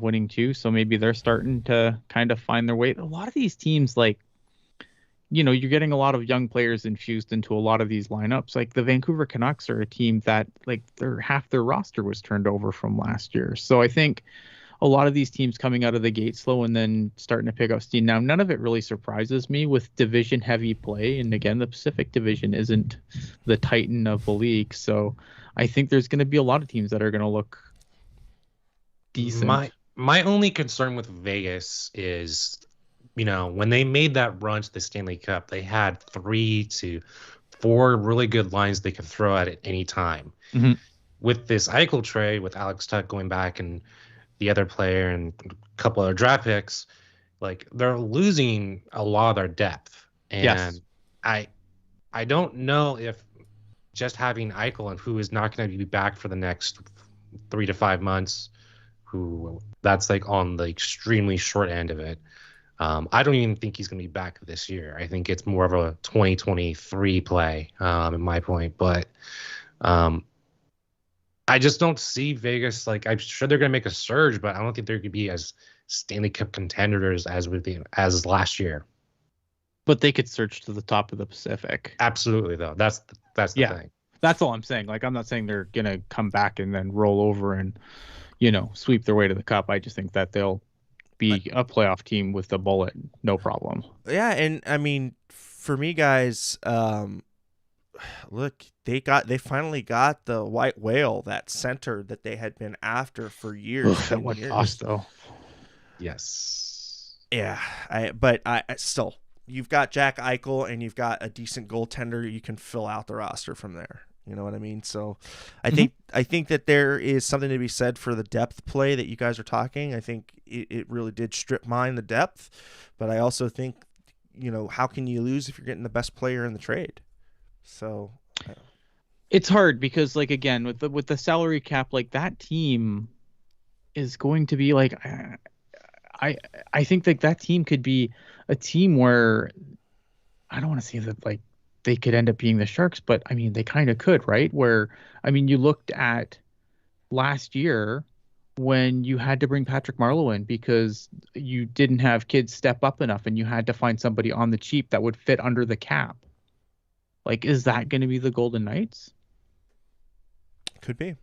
winning too. So maybe they're starting to kind of find their way. A lot of these teams, like, you're getting a lot of young players infused into a lot of these lineups. Like the Vancouver Canucks are a team that, like, half their roster was turned over from last year. So I think a lot of these teams coming out of the gate slow and then starting to pick up steam. Now, none of it really surprises me with division heavy play. And again, the Pacific Division isn't the titan of the league. So I think there's going to be a lot of teams that are going to look decent. My only concern with Vegas is, when they made that run to the Stanley Cup, they had 3 to 4 really good lines they could throw at any time. Mm-hmm. With this Eichel trade, with Alex Tuch going back and the other player and a couple other draft picks, like, they're losing a lot of their depth. And yes. I don't know if just having Eichel, and who is not going to be back for the next 3 to 5 months, who that's like on the extremely short end of it. I don't even think he's going to be back this year. I think it's more of a 2023 play, in my point. But I just don't see Vegas. Like, I'm sure they're going to make a surge, but I don't think they're going to be as Stanley Cup contenders as last year. But they could surge to the top of the Pacific. Absolutely, though. That's the thing. That's all I'm saying. Like, I'm not saying they're going to come back and then roll over and, sweep their way to the cup. I just think that they'll be a playoff team with a bullet, no problem. Yeah, and I mean, for me, guys, look, they finally got the white whale, that center that they had been after for years. That would cost though. Yes. Yeah, but I still, you've got Jack Eichel and you've got a decent goaltender. You can fill out the roster from there. You know what I mean? So I think that there is something to be said for the depth play that you guys are talking. I think it really did strip mine the depth, but I also think, how can you lose if you're getting the best player in the trade? So it's hard because, like, again, with the salary cap, like, that team is going to be like, I think that team could be a team where, I don't want to say that like they could end up being the Sharks, but I mean, they kind of could, right? Where, I mean, you looked at last year when you had to bring Patrick Marleau in because you didn't have kids step up enough and you had to find somebody on the cheap that would fit under the cap. Like, is that going to be the Golden Knights? Could be.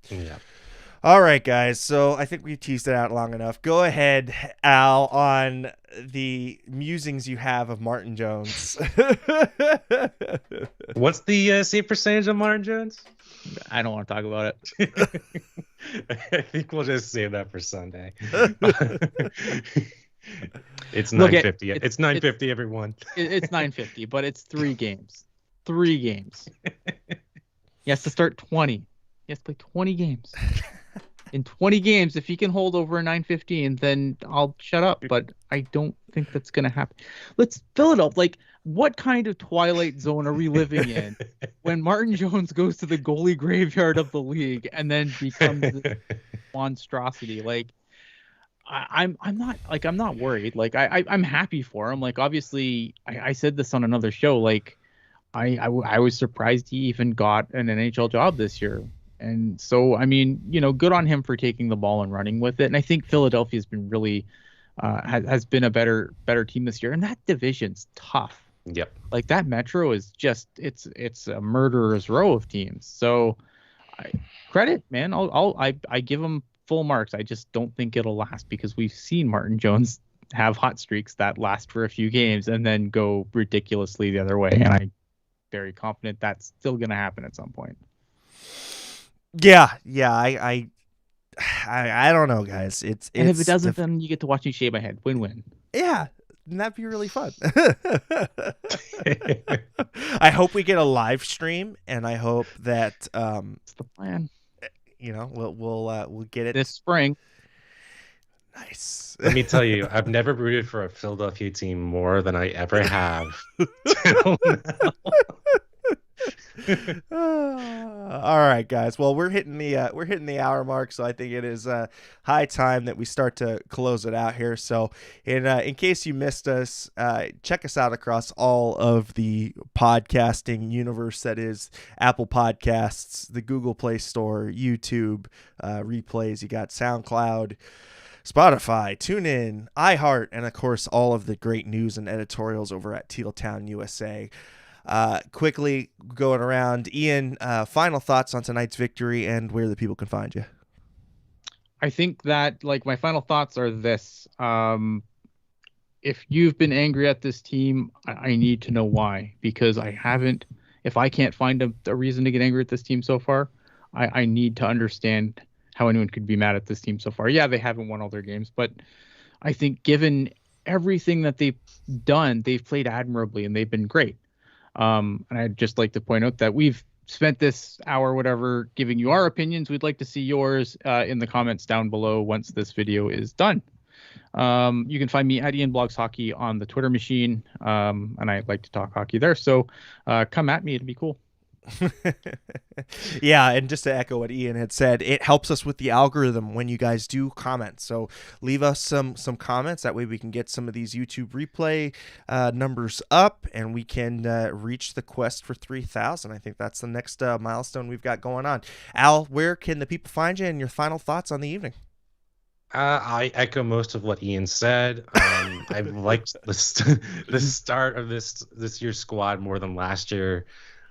Yeah. All right, guys. So I think we teased it out long enough. Go ahead, Al, on the musings you have of Martin Jones. What's the save percentage of Martin Jones? I don't want to talk about it. I think we'll just save that for Sunday. It's 950. It's 950, everyone. It's 950, but it's 3 games. 3 games. He has to start 20. He has to play 20 games. In 20 games, if he can hold over a 915, then I'll shut up. But I don't think that's going to happen. Let's fill it up. Like, what kind of twilight zone are we living in when Martin Jones goes to the goalie graveyard of the league and then becomes this monstrosity? Like, I'm not worried. Like, I'm happy for him. Like, obviously, I said this on another show. Like, I was surprised he even got an NHL job this year. And so, I mean, good on him for taking the ball and running with it. And I think Philadelphia's been really has been a better team this year. And that division's tough. Yep. Like, that Metro is just it's a murderer's row of teams. So, credit, man. I give him full marks. I just don't think it'll last because we've seen Martin Jones have hot streaks that last for a few games and then go ridiculously the other way. And I'm very confident that's still going to happen at some point. Yeah. I don't know, guys. It's if it doesn't, then you get to watch me shave my head. Win-win. Yeah, and that'd be really fun. I hope we get a live stream, and I hope that that's the plan. We'll get it this spring. Nice. Let me tell you, I've never rooted for a Philadelphia team more than I ever have. All right, guys. Well, we're hitting the hour mark, so I think it is high time that we start to close it out here. So, in case you missed us, check us out across all of the podcasting universe that is Apple Podcasts, the Google Play Store, YouTube, replays. You got SoundCloud, Spotify, TuneIn, iHeart, and of course all of the great news and editorials over at Teal Town USA. Quickly going around, Ian, final thoughts on tonight's victory and where the people can find you. I think that, like, my final thoughts are this. If you've been angry at this team, I need to know why, because if I can't find a reason to get angry at this team so far, I need to understand how anyone could be mad at this team so far. Yeah, they haven't won all their games, but I think given everything that they've done, they've played admirably and they've been great. And I'd just like to point out that we've spent this hour, whatever, giving you our opinions. We'd like to see yours in the comments down below once this video is done. You can find me at Ian Blogs Hockey on the Twitter machine, and I like to talk hockey there. So come at me. It'd be cool. Yeah, and just to echo what Ian had said, it helps us with the algorithm when you guys do comment. So leave us some comments. That way we can get some of these YouTube replay numbers up, and we can reach the quest for 3,000. I think that's the next milestone we've got going on. Al, where can the people find you, and your final thoughts on the evening? I echo most of what Ian said. I've liked the start of this year's squad more than last year.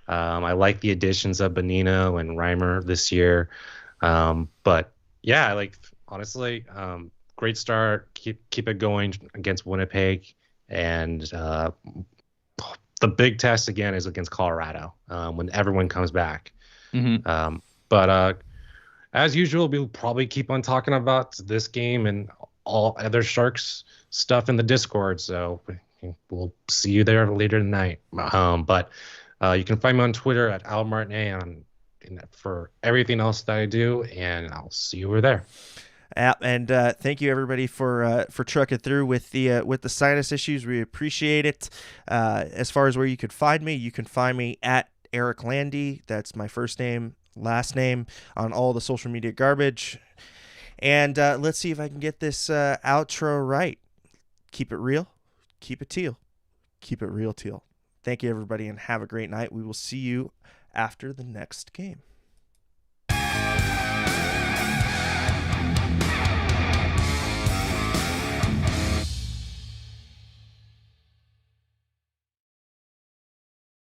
I like the additions of Bonino and Reimer this year. But yeah, honestly, great start. Keep it going against Winnipeg, and the big test again is against Colorado when everyone comes back. Mm-hmm. But as usual, we'll probably keep on talking about this game and all other Sharks stuff in the Discord. So we'll see you there later tonight. But you can find me on Twitter at almartinet for everything else that I do, and I'll see you over there. And thank you everybody for trucking through with the sinus issues. We appreciate it. As far as where you can find me at Eric Landy. That's my first name, last name on all the social media garbage. And let's see if I can get this outro right. Keep it real, keep it teal, keep it real teal. Thank you everybody, and have a great night. We will see you after the next game.